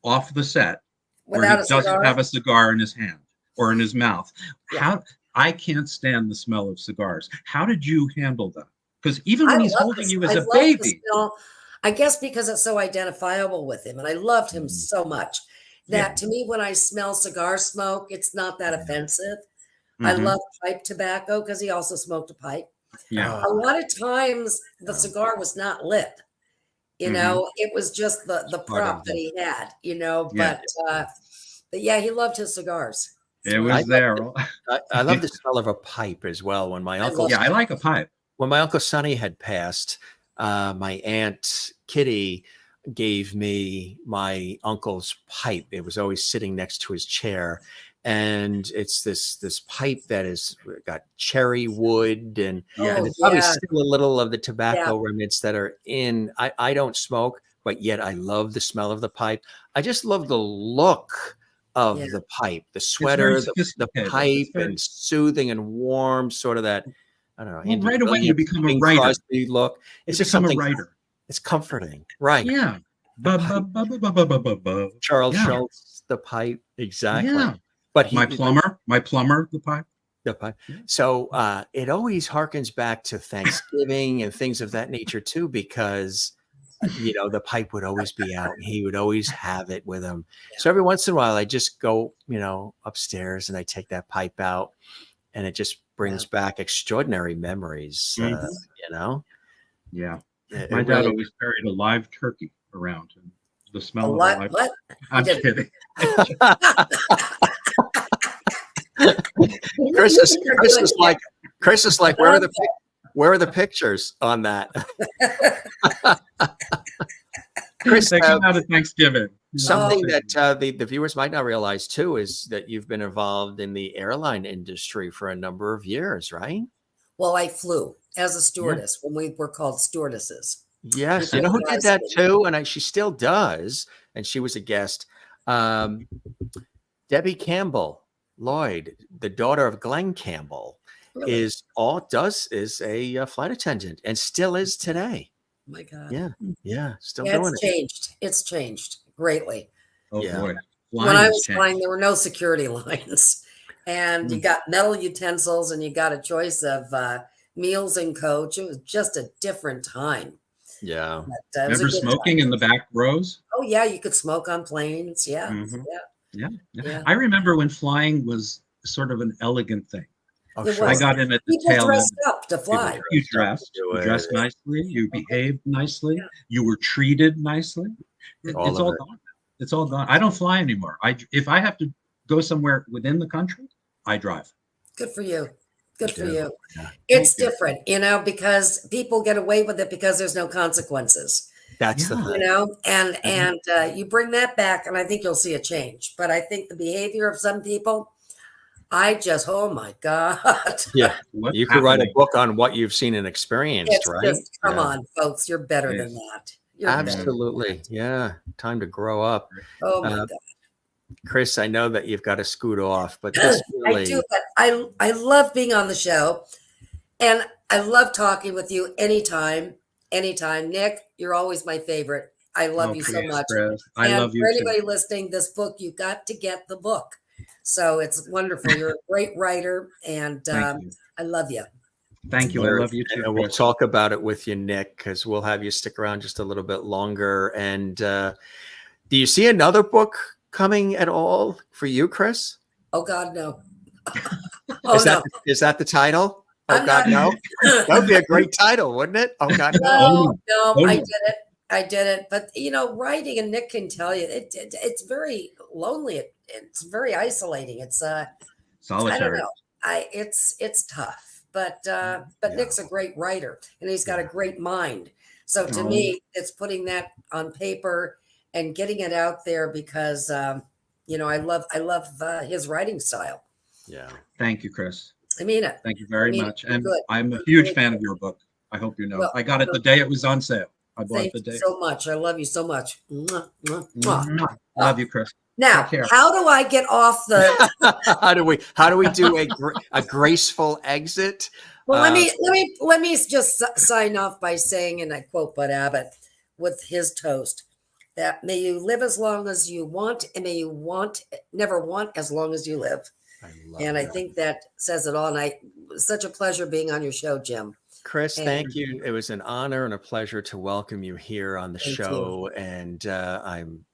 off the set where he doesn't have a cigar in his hand or in his mouth. Yeah. I can't stand the smell of cigars. How did you handle that? Because even when he's holding you as a baby, I guess because it's so identifiable with him, and I loved him so much that to me, when I smell cigar smoke, it's not that offensive. I love pipe tobacco because he also smoked a pipe. Yeah. A lot of times the cigar was not lit. It was just the prop that he had, but yeah, he loved his cigars. It was there. I love the smell of a pipe as well. When my uncle, I like a pipe. When my Uncle Sonny had passed, my Aunt Kitty gave me my uncle's pipe. It was always sitting next to his chair. And it's this pipe that is got cherry wood and there's probably still a little of the tobacco remnants that are in. I don't smoke, but yet I love the smell of the pipe. I just love the look of the pipe, the sweater, the pipe, and soothing and warm, sort of that. I don't know. Well, right away you become a writer. Crosby look. It's just something. A writer. It's comforting, right? Yeah. Charles Schultz, the pipe, exactly. Yeah. But my plumber, the pipe. The pipe. So it always harkens back to Thanksgiving and things of that nature too, because the pipe would always be out and he would always have it with him. So every once in a while I just go, upstairs and I take that pipe out and it just brings back extraordinary memories, Yeah. My dad always carried a live turkey around and the smell of live. What? I'm kidding. Chris is like, where are the pictures on that? Chris, they come out of Thanksgiving. Something that the viewers might not realize too is that you've been involved in the airline industry for a number of years, right? Well, I flew as a stewardess when we were called stewardesses. Yes, you know who did that too, and she still does, and she was a guest. Debbie Campbell Lloyd, the daughter of Glenn Campbell, is a flight attendant and still is today. Oh my God. Yeah, still doing it. It's changed greatly. Oh boy. When I was flying, there were no security lines. And you got metal utensils and you got a choice of meals and coach. It was just a different time. Yeah. Never smoking in the back rows? Oh, yeah. You could smoke on planes. Yeah. Mm-hmm. Yeah. I remember when flying was sort of an elegant thing. Oh, sure. I got in at the tail end. People dressed up to fly. You dressed nicely. You behaved nicely. You were treated nicely. It's all gone. It's all gone. I don't fly anymore. If I have to go somewhere within the country, I drive. Good for you. Good for you. Yeah. It's different, because people get away with it because there's no consequences. That's the thing. And you bring that back, and I think you'll see a change. But I think the behavior of some people, oh my God. Yeah. What's You could write a happening? book on what you've seen and experienced, It's right? just, come Yeah. on, folks, you're better Yes. than that. You're better than Absolutely. that. Yeah. Time to grow up. Oh my Uh, God. Chris, I know that you've got to scoot off, but this I really, do, but I love being on the show, and I love talking with you anytime, anytime. Nick, you're always my favorite. I love Oh, you so please, much. Chris. I And love for you anybody too. listening, this book, you got to get the book. So it's wonderful. You're a great writer, and Thank you. I love you. Thank you. I love you too, and we'll Chris. talk about it with you, Nick, because we'll have you stick around just a little bit longer. And do you see another book coming at all for you, Chris? Oh God, no. Oh no. Is that the title? Oh I'm God, not- no. That would be a great title, wouldn't it? Oh God, no. No, Oh, I no. did it. I did it. But writing, and Nick can tell you, it's very lonely. It's very isolating. It's I don't Solitary. know. It's tough. But Yeah. Nick's a great writer, and he's got a great mind. So to Oh. me, it's putting that on paper and getting it out there because I love his writing style. Yeah. Thank you, Chris. I mean it. Thank you very I mean, much. you're And good. I'm a huge fan of your book. I hope you know. Well, I got it the day it was on sale. I bought Thank it the you day. so much. I love you so much. Mwah, mwah, mwah. Mwah. Love you, Chris. Now, Take care. how do I get off the? how do we do a graceful exit? Well, let me just sign off by saying, and I quote Bud Abbott with his toast, that may you live as long as you want, and may you never want as long as you live. I think that says it all. And it's such a pleasure being on your show, Jim. Chris, thank you. It was an honor and a pleasure to welcome you here on the show. And I'm,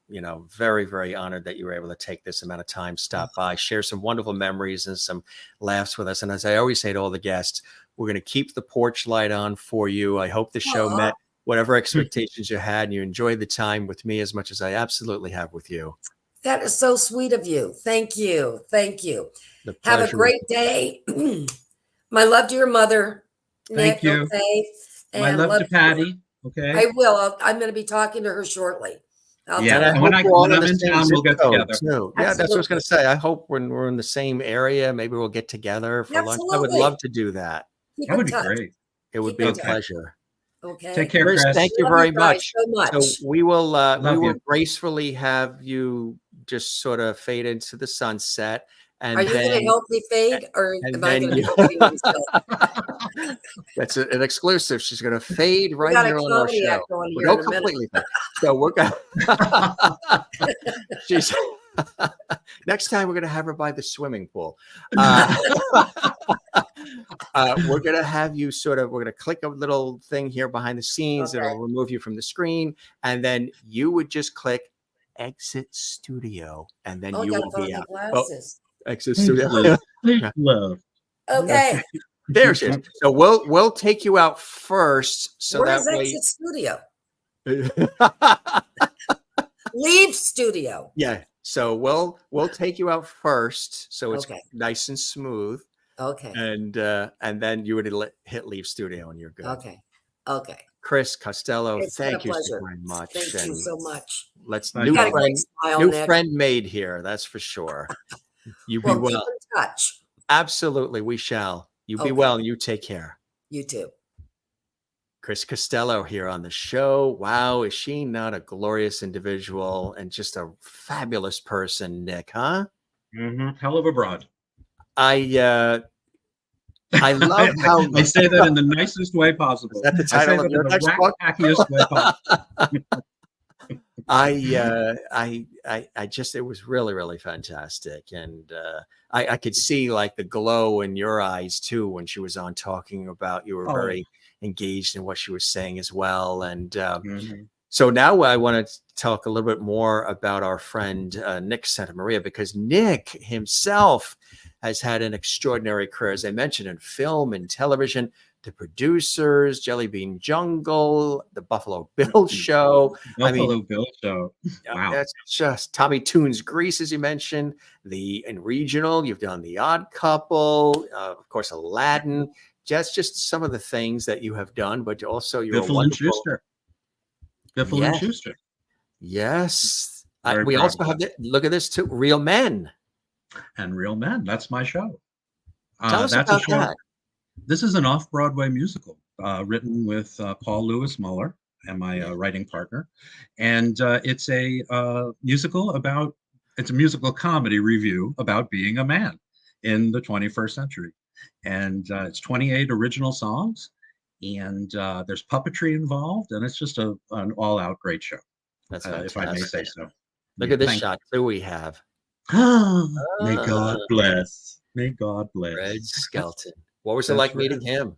very, very honored that you were able to take this amount of time, stop by, share some wonderful memories and some laughs with us. And as I always say to all the guests, we're going to keep the porch light on for you. I hope the show met whatever expectations you had, and you enjoyed the time with me as much as I absolutely have with you. That is so sweet of you. Thank you. Thank you. Have a great day. My love to your mother. Thank Nick, you. Okay? And My love to Patty. Okay. I will. I'm going to be talking to her shortly. Yeah. And when I'm in town, we'll get together. Too. Yeah, that's what I was going to say. I hope when we're in the same area, maybe we'll get together for lunch. I would love to do that. That would be great. It would be a pleasure. Okay. Take care, Chris. Thank you very much. So much. So we will gracefully have you just sort of fade into the sunset. And are you going to help me fade, or am I going to be myself? That's an exclusive. She's going to fade right here on our show. No, completely. So we're going. She's. Next time we're going to have her by the swimming pool. We're going to have you we're going to click a little thing here behind the scenes. It'll remove you from the screen. And then you would just click exit studio. And then you will be out. Exit studio. Love. Okay. There she is. So we'll take you out first. So Where's that way. exit studio? Leave studio. Yeah. So we'll take you out first. So it's nice and smooth. Okay. And then you would hit leave studio and you're good. Okay. Chris Costello, thank you so very much. Thank you so much. Let's new friend made here. That's for sure. You be well. Keep in touch. Absolutely, we shall. You be well, and you take care. You too. Chris Costello here on the show. Wow, is she not a glorious individual and just a fabulous person, Nick? Huh? Hell of a broad. I love how I say that in the nicest way possible. Is that the title of your next book? Way possible. I just, it was really, really fantastic. And I could see like the glow in your eyes too, when she was on talking about, you were very engaged in what she was saying as well. And so now I want to talk a little bit more about our friend, Nick Santamaria, because Nick himself has had an extraordinary career, as I mentioned, in film and television. The Producers, Jelly Bean Jungle, The Buffalo Bill Show. Bill Show. Wow. That's just Tommy Toon's Grease, as you mentioned. In regional, you've done The Odd Couple, of course, Aladdin. Just some of the things that you have done, but also you're Biffle and Schuster. Biffle and Schuster. Yes. We also have look at this too. Real Men. and Real Men. That's my show. Tell us That's a about show. that. This is an off-Broadway musical written with Paul Lewis Muller and my writing partner, and it's a musical about. It's a musical comedy review about being a man in the 21st century, and it's 28 original songs, and there's puppetry involved, and it's just an all-out great show, That's if I may say fantastic. so. Look Yeah, at this thank shot too we have. May God bless. May God bless. Red Skelton. What was it That's like right. meeting him?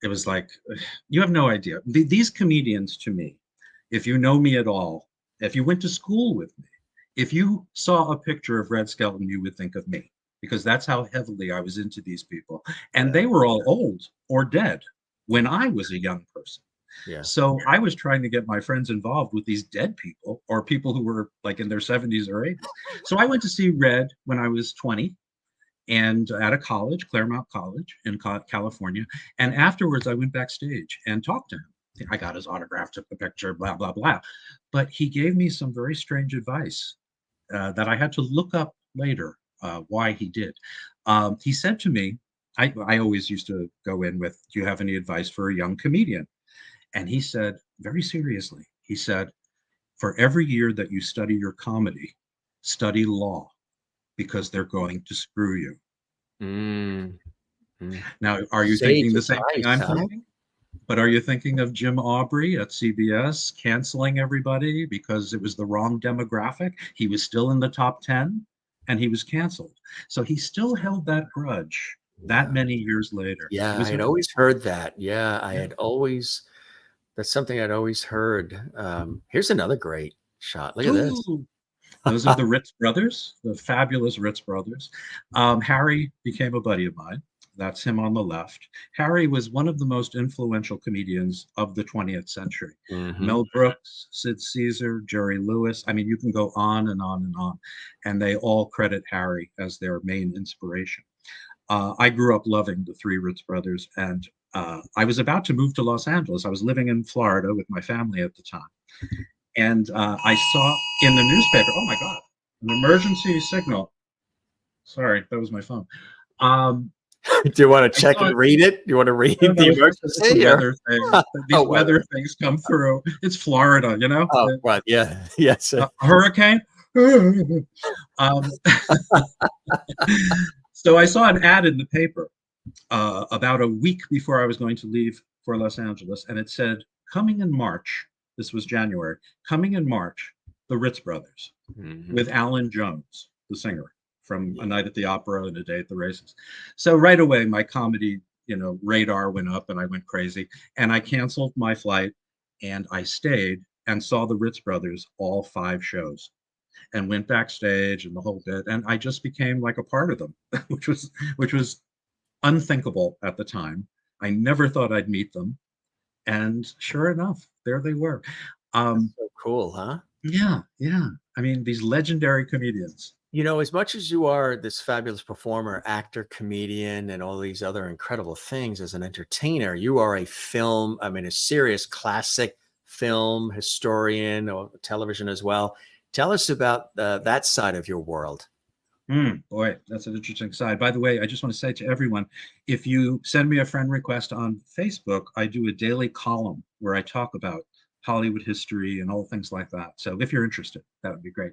It was like, you have no idea. These comedians, to me, if you know me at all, if you went to school with me, if you saw a picture of Red Skelton, you would think of me, because that's how heavily I was into these people. And they were all old or dead when I was a young person. Yeah. So I was trying to get my friends involved with these dead people, or people who were like in their 70s or 80s. So I went to see Red when I was 20, and at a college, Claremont College in California. And afterwards, I went backstage and talked to him. I got his autograph, took the picture, blah, blah, blah. But he gave me some very strange advice that I had to look up later why he did. He said to me, I always used to go in with, do you have any advice for a young comedian? And he said, very seriously, he said, for every year that you study your comedy, study law, because they're going to screw you. Mm. Now, are you thinking the same thing I'm thinking? But are you thinking of Jim Aubrey at CBS canceling everybody because it was the wrong demographic? He was still in the top 10 and he was canceled. So he still held that grudge that many years later. Yeah, I had always heard that. Yeah, I had always, that's something I'd always heard. Here's another great shot. Look at this. Those are the Ritz brothers, the fabulous Ritz brothers. Harry became a buddy of mine. That's him on the left. Harry was one of the most influential comedians of the 20th century. Mel Brooks, Sid Caesar, Jerry Lewis. I mean, you can go on and on and on. And they all credit Harry as their main inspiration. I grew up loving the three Ritz brothers, and I was about to move to Los Angeles. I was living in Florida with my family at the time. And I saw in the newspaper, oh my God, an emergency signal. Sorry, that was my phone. Do you want to check and read it? Do you want to read the emergency? Weather thing. These weather things come through. It's Florida, you know? Oh, right. Yeah. Yes. Hurricane. So I saw an ad in the paper about a week before I was going to leave for Los Angeles, and it said, coming in March, this was January, coming in March, the Ritz brothers with Alan Jones, the singer from A Night at the Opera and A Day at the Races. So right away, my comedy, radar went up and I went crazy, and I canceled my flight and I stayed and saw the Ritz brothers all 5 shows and went backstage and the whole bit. And I just became like a part of them, which was unthinkable at the time. I never thought I'd meet them. And sure enough, there they were. So cool, huh? Yeah. I mean, these legendary comedians. As much as you are this fabulous performer, actor, comedian, and all these other incredible things as an entertainer, you are a serious classic film historian or television as well. Tell us about that side of your world. Boy, that's an interesting side. By the way, I just want to say to everyone, if you send me a friend request on Facebook, I do a daily column where I talk about Hollywood history and all things like that. So if you're interested, that would be great.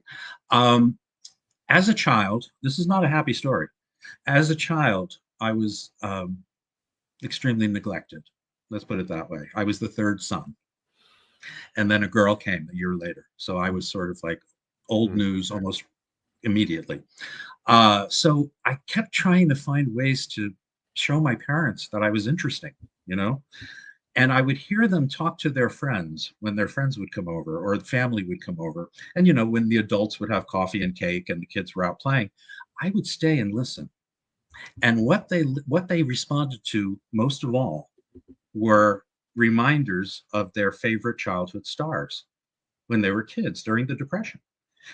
As a child, this is not a happy story. As a child, I was extremely neglected. Let's put it that way. I was the 3rd son. And then a girl came a year later. So I was sort of like old news almost immediately. So I kept trying to find ways to show my parents that I was interesting, and I would hear them talk to their friends when their friends would come over or the family would come over. And, when the adults would have coffee and cake and the kids were out playing, I would stay and listen. And what they responded to most of all were reminders of their favorite childhood stars when they were kids during the Depression.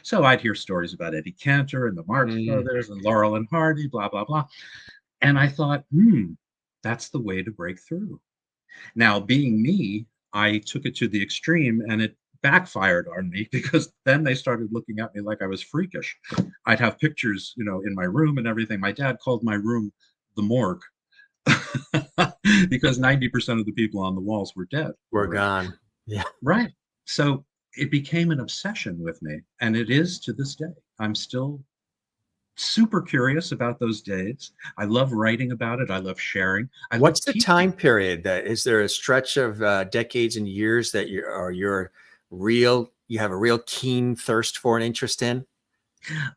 So I'd hear stories about Eddie Cantor and the Marx Brothers and Laurel and Hardy, blah, blah, blah. And I thought, that's the way to break through. Now, being me, I took it to the extreme, and it backfired on me because then they started looking at me like I was freakish. I'd have pictures, in my room and everything. My dad called my room the morgue because 90% of the people on the walls were dead. We're already. gone. Yeah. Right. So it became an obsession with me, and it is to this day. I'm still super curious about those days. I love writing about it. I love sharing. What's the time period? Is there a stretch of decades and years that you have a real keen thirst for and interest in?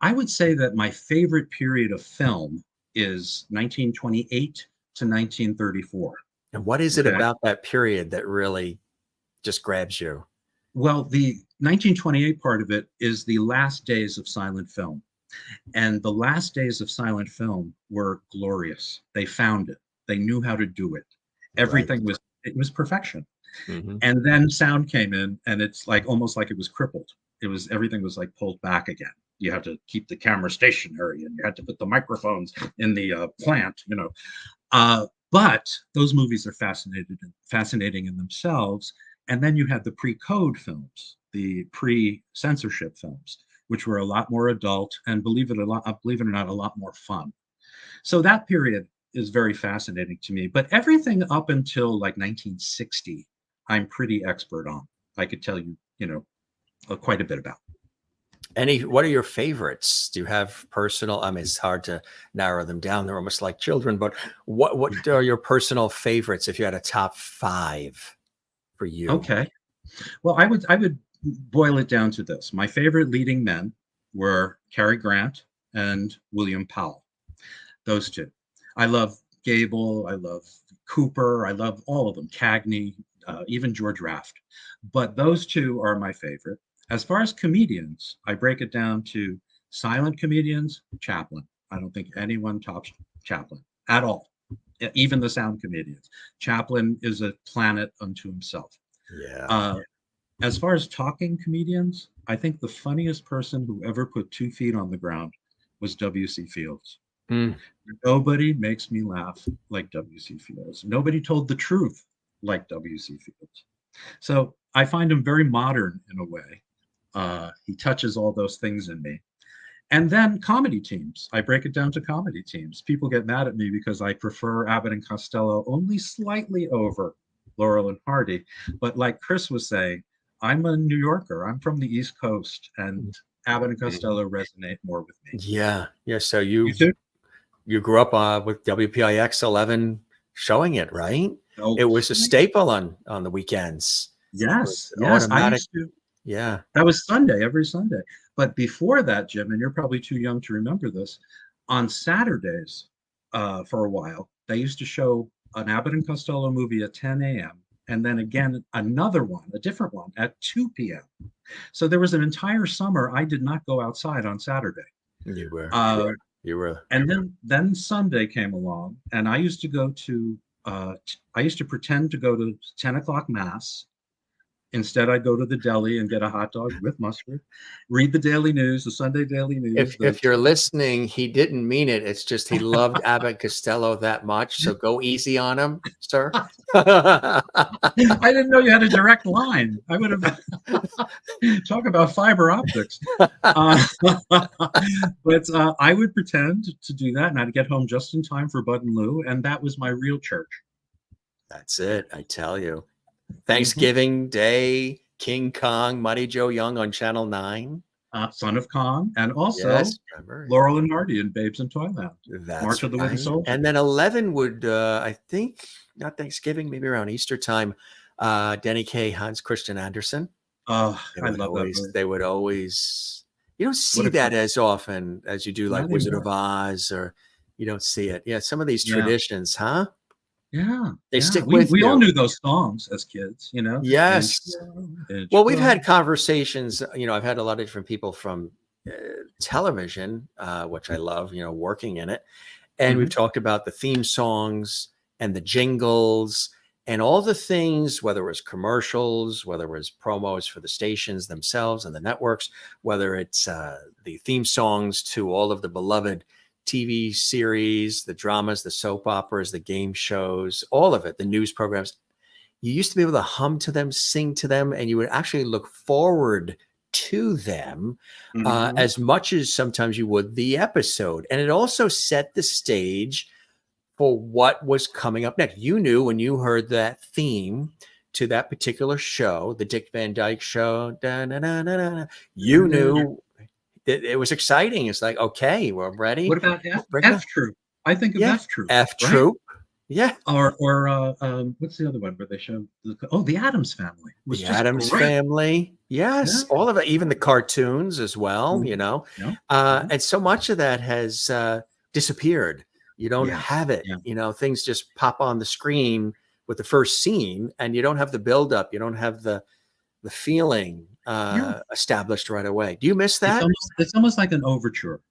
I would say that my favorite period of film is 1928 to 1934. And what is it about that period that really just grabs you? Well, the 1928 part of it is the last days of silent film. And the last days of silent film were glorious. They found it. They knew how to do it. Everything was perfection. Mm-hmm. And then sound came in, and it's like almost like it was crippled. Everything was like pulled back again. You had to keep the camera stationary, and you had to put the microphones in the plant, but those movies are fascinating in themselves. And then you had the pre-code films, the pre-censorship films, which were a lot more adult and, believe it or not, a lot more fun. So that period is very fascinating to me. But everything up until like 1960, I'm pretty expert on. I could tell you, quite a bit about. What are your favorites? Do you have personal? I mean, it's hard to narrow them down. They're almost like children. But what are your personal favorites if you had a top 5 for you? Okay. Well, I would boil it down to this. My favorite leading men were Cary Grant and William Powell. Those two. I love Gable. I love Cooper. I love all of them. Cagney, even George Raft. But those two are my favorite. As far as comedians, I break it down to silent comedians, Chaplin. I don't think anyone tops Chaplin at all. Even the sound comedians. Chaplin is a planet unto himself. Yeah. As far as talking comedians, I think the funniest person who ever put 2 feet on the ground was W.C. Fields. Mm. Nobody makes me laugh like W.C. Fields. Nobody told the truth like W.C. Fields. So I find him very modern in a way. He touches all those things in me. And then comedy teams. I break it down to comedy teams. People get mad at me because I prefer Abbott and Costello only slightly over Laurel and Hardy. But like Chris was saying, I'm a New Yorker. I'm from the East Coast, and Abbott and Costello resonate more with me. Yeah. Yeah. So you grew up with WPIX 11 showing it, right? Oh, it was a staple on the weekends. Yes. Yes. I used to. Yeah. That was Sunday, every Sunday. But before that, Jim, and you're probably too young to remember this, on Saturdays for a while, they used to show an Abbott and Costello movie at 10 a.m. and then again another one, a different one, at 2 p.m. So there was an entire summer I did not go outside on Saturday. You were. You were. And then Sunday came along, and I used to go to, I used to pretend to go to 10 o'clock mass. Instead, I go to the deli and get a hot dog with mustard, read the Daily News, the Sunday Daily News. If you're listening, he didn't mean it. It's just he loved Abbott Costello that much. So go easy on him, sir. I didn't know you had a direct line. I would have talk about fiber optics. But I would pretend to do that, and I'd get home just in time for Bud and Lou, and that was my real church. That's it. I tell you. Thanksgiving Day, King Kong, Mighty Joe Young on Channel 9. Son of Kong, and also Laurel and Hardy and Babes in Toyland. March of the Wooden Soldier. And then 11 would, I think, not Thanksgiving, maybe around Easter time, Denny Kaye, Hans Christian Andersen. Oh, I love that. They would always, you don't see that as often as you do like Wizard of Oz, or you don't see it. Yeah, some of these traditions, huh? Yeah, they stick with you. We all knew those songs as kids, Yes. Well, we've had conversations. I've had a lot of different people from television, which I love. Working in it, and we've talked about the theme songs and the jingles and all the things. Whether it was commercials, whether it was promos for the stations themselves and the networks, whether it's the theme songs to all of the beloved TV series, the dramas, the soap operas, the game shows, all of it, the news programs. you used to be able to hum to them, sing to them, and you would actually look forward to them as much as sometimes you would the episode. And it also set the stage for what was coming up next. You knew when you heard that theme to that particular show, the Dick Van Dyke Show, you knew that it was exciting. It's like, okay, we're ready. What about F Troop? I think of F Troop. F Troop. Yeah. Or what's the other one where they show the Addams Family? The Addams Family. Yes. Yeah. All of it, even the cartoons as well, you know. Yeah. And so much of that has disappeared. You don't have it. Yeah. You know, things just pop on the screen with the first scene, and you don't have the buildup. You don't have the feeling established right away. Do you miss that? It's almost like an overture.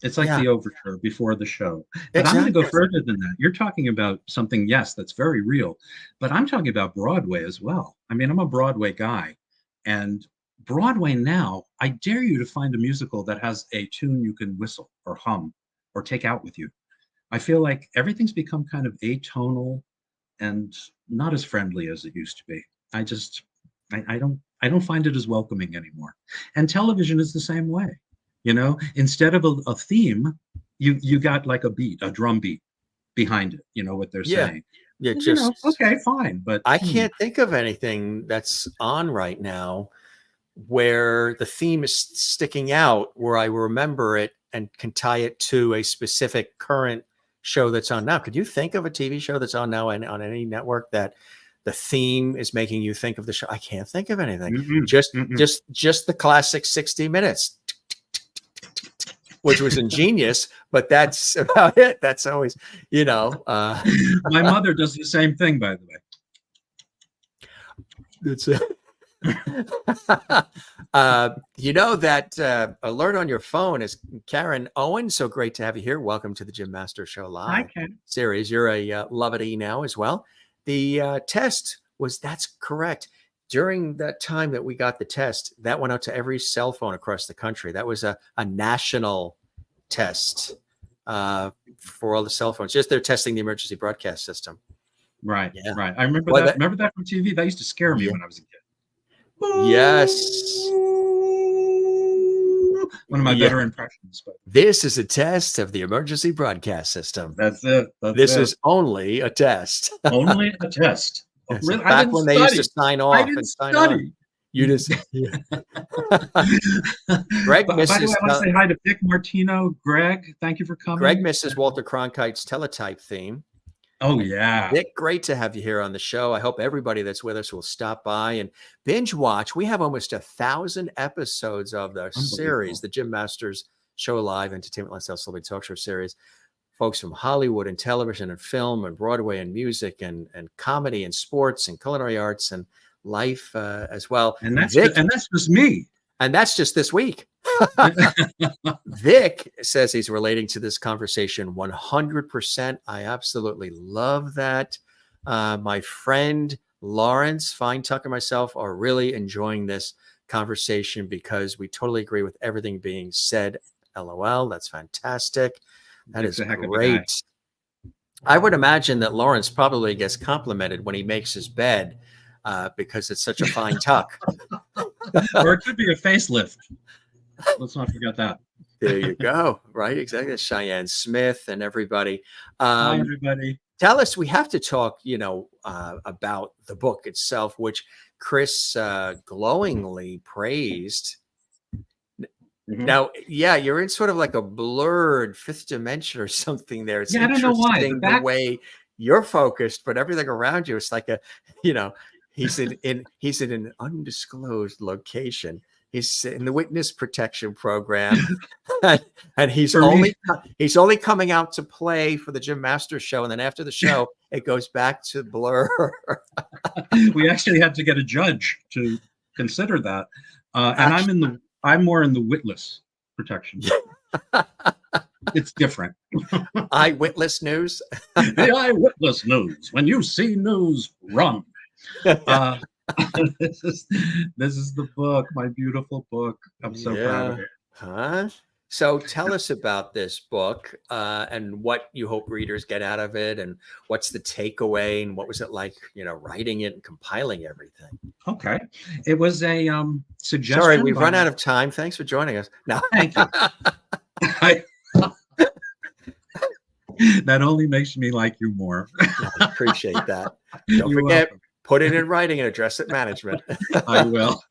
It's like the overture before the show. But I'm going to go further than that. You're talking about something, yes, that's very real. But I'm talking about Broadway as well. I mean, I'm a Broadway guy. And Broadway now, I dare you to find a musical that has a tune you can whistle or hum or take out with you. I feel like everything's become kind of atonal and not as friendly as it used to be. I don't find it as welcoming anymore. And television is the same way. You know, instead of a theme, you got like a beat, a drum beat behind it. You know what they're saying. Yeah, just okay, fine. But I can't think of anything that's on right now where the theme is sticking out, where I remember it and can tie it to a specific current show that's on now. Could you think of a TV show that's on now and on any network that the theme is making you think of the show? I can't think of anything. Just the classic 60 Minutes, which was ingenious, but that's about it. That's always, you know. My mother does the same thing, by the way. That's it. You know that alert on your phone is Karen Owen. So great to have you here. Welcome to the Jim Master Show Live series. You're a Lovity now as well. The test was, that's correct. During that time that we got the test, that went out to every cell phone across the country. That was a national test for all the cell phones. Just they're testing the emergency broadcast system. Right, right. I remember that. Remember that from TV? That used to scare me when I was a kid. Yes. One of my better impressions. But this is a test of the emergency broadcast system. That's it. This is only a test. Only a test. Really? Back when they used to sign off and sign on. You just Greg misses. By the way, I want to say hi to Vic Martino. Greg, thank you for coming. Greg misses Walter Cronkite's teletype theme. Oh yeah, Vic, great to have you here on the show. I hope everybody that's with us will stop by and binge watch. We have almost 1,000 episodes of the series, the Jim Masters Show Live Entertainment Lifestyle Celebrity Talk Show series. Folks from Hollywood and television and film and Broadway and music and comedy and sports and culinary arts and life as well. And that's just me. And that's just this week. Vic says he's relating to this conversation 100%. I absolutely love that. My friend Lawrence, Fine Tuck, and myself are really enjoying this conversation because we totally agree with everything being said. LOL. That's fantastic. That is great. I would imagine that Lawrence probably gets complimented when he makes his bed because it's such a fine tuck. Or it could be a facelift. Let's not forget that. There you go. Right. Exactly. Cheyenne Smith and everybody. Hi, everybody. Tell us, we have to talk, about the book itself, which Chris glowingly praised. Mm-hmm. Now, you're in sort of like a blurred fifth dimension or something there. It's I don't know why. The way you're focused, but everything around you, it's like he's in an undisclosed location. He's in the witness protection program, and he's only coming out to play for the Jim Masters show, and then after the show, it goes back to blur. We actually had to get a judge to consider that, and I'm more in the witless protection. It's different. Eyewitness news. The eyewitness news. When you see news, run. This is the book, my beautiful book. I'm so proud of it. So tell us about this book and what you hope readers get out of it, and what's the takeaway, and what was it like, writing it and compiling everything? Okay. It was a Sorry, suggestion we've by run out of time. Thanks for joining us. No. Thank you. That only makes me like you more. I appreciate that. Don't You're forget, welcome. put it in writing and address it management. I will.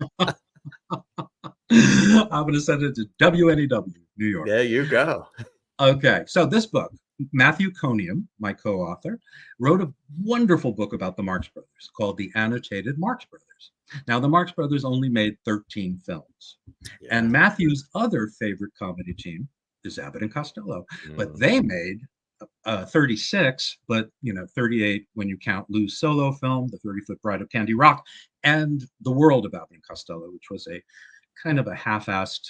I'm going to send it to WNEW, New York. There you go. Okay, so this book, Matthew Coniam, my co-author, wrote a wonderful book about the Marx Brothers called The Annotated Marx Brothers. Now, the Marx Brothers only made 13 films. Yeah. And Matthew's other favorite comedy team is Abbott and Costello, but they made 36, but 38 when you count Lou's solo film, The 30-Foot Bride of Candy Rock, and The World of Abbott and Costello, which was a kind of a half-assed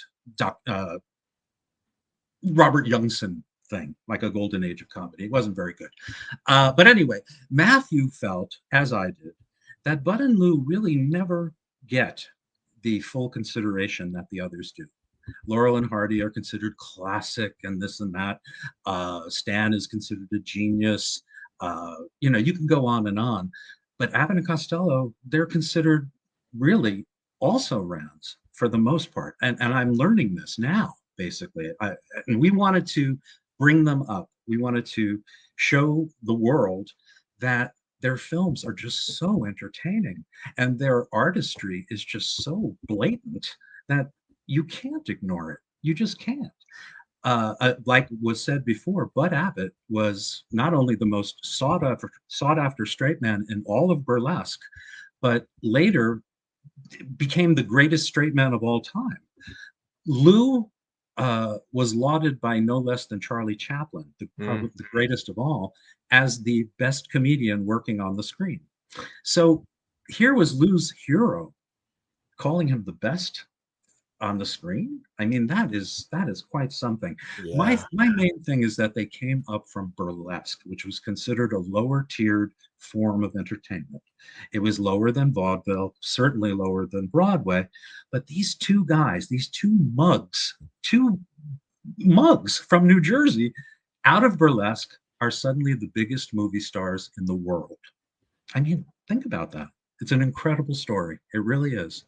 Robert Youngson thing, like a golden age of comedy. It wasn't very good. But anyway, Matthew felt, as I did, that Bud and Lou really never get the full consideration that the others do. Laurel and Hardy are considered classic and this and that. Stan is considered a genius. You can go on and on. But Abbott and Costello, they're considered really also rounds for the most part. And I'm learning this now, basically. And we wanted to bring them up. We wanted to show the world that their films are just so entertaining and their artistry is just so blatant that you can't ignore it. You just can't. Like was said before, Bud Abbott was not only the most sought after straight man in all of burlesque, but later became the greatest straight man of all time. Lou was lauded by no less than Charlie Chaplin, probably the greatest of all, as the best comedian working on the screen. So here was Lou's hero calling him the best on the screen. I mean, that is quite something. Yeah. My main thing is that they came up from burlesque, which was considered a lower tiered form of entertainment. It was lower than vaudeville, certainly lower than Broadway. But these two guys, these two mugs from New Jersey out of burlesque are suddenly the biggest movie stars in the world. I mean, think about that. It's an incredible story. It really is.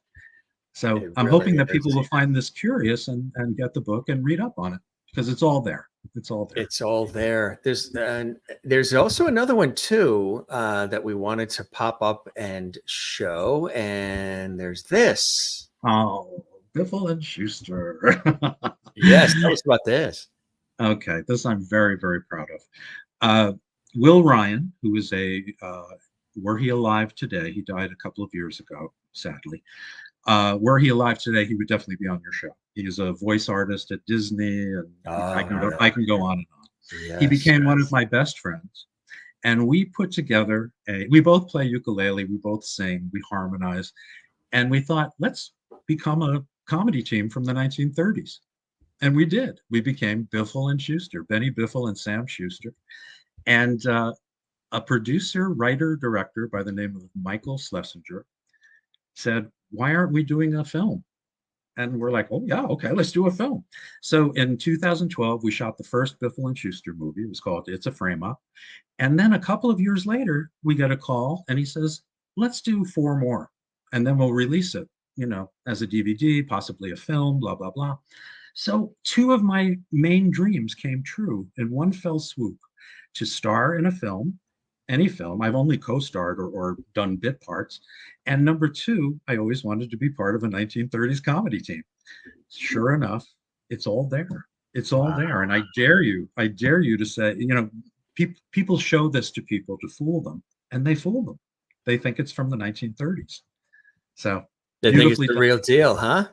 So I'm hoping that people will find this curious and get the book and read up on it, because it's all there. It's all there. It's all there. There's also another one too that we wanted to pop up and show, and there's this. Oh, Biffle and Schuster. Yes, tell us about this. Okay, this I'm very, very proud of. Will Ryan, who is were he alive today? He died a couple of years ago, sadly. Were he alive today, he would definitely be on your show. He's a voice artist at Disney, and I can go on and on. Yes, he became one of my best friends, and we put together we both play ukulele, we both sing, we harmonize, and we thought, let's become a comedy team from the 1930s. And we did. We became Biffle and Schuster, Benny Biffle and Sam Schuster. And a producer, writer, director by the name of Michael Schlesinger said, why aren't we doing a film? And we're like, oh yeah, okay, let's do a film. So in 2012, we shot the first Biffle and Schuster movie. It was called It's a Frame Up. And then a couple of years later, we get a call and he says, let's do 4 more. And then we'll release it, as a DVD, possibly a film, blah, blah, blah. So 2 of my main dreams came true in one fell swoop: to star in a film, any film. I've only co-starred or done bit parts. And number 2, I always wanted to be part of a 1930s comedy team. Sure enough, it's all there. It's all there. And I dare you to say, people show this to people to fool them, and they fool them. They think it's from the 1930s. So they think it's the real deal, huh?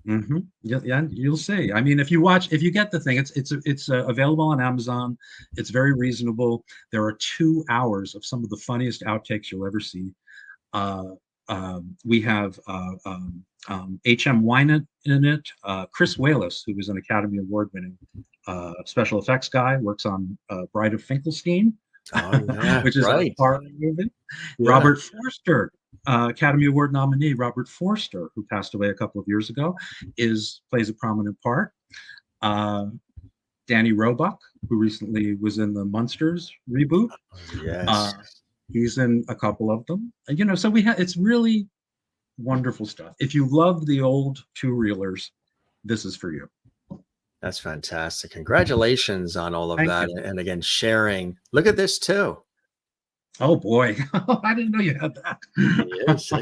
Mm-hmm. Yeah, you'll see. I mean, if you get the thing, it's available on Amazon. It's very reasonable. There are 2 hours of some of the funniest outtakes you'll ever see. We have H.M. Wynant in it. Chris Wallace, who was an Academy Award-winning special effects guy, works on Bride of Finkelstein, which is a horror movie. Yeah. Robert Forster, Academy Award nominee Robert Forster, who passed away a couple of years ago, plays a prominent part. Uh, Danny Roebuck, who recently was in the Munsters reboot. Yes. He's in a couple of them. You know, so we have, it's really wonderful stuff. If you love the old two-reelers, this is for you. That's fantastic. Congratulations on all of Thank that. you. And again, sharing. Look at this too. Oh boy, I didn't know you had that. Yes.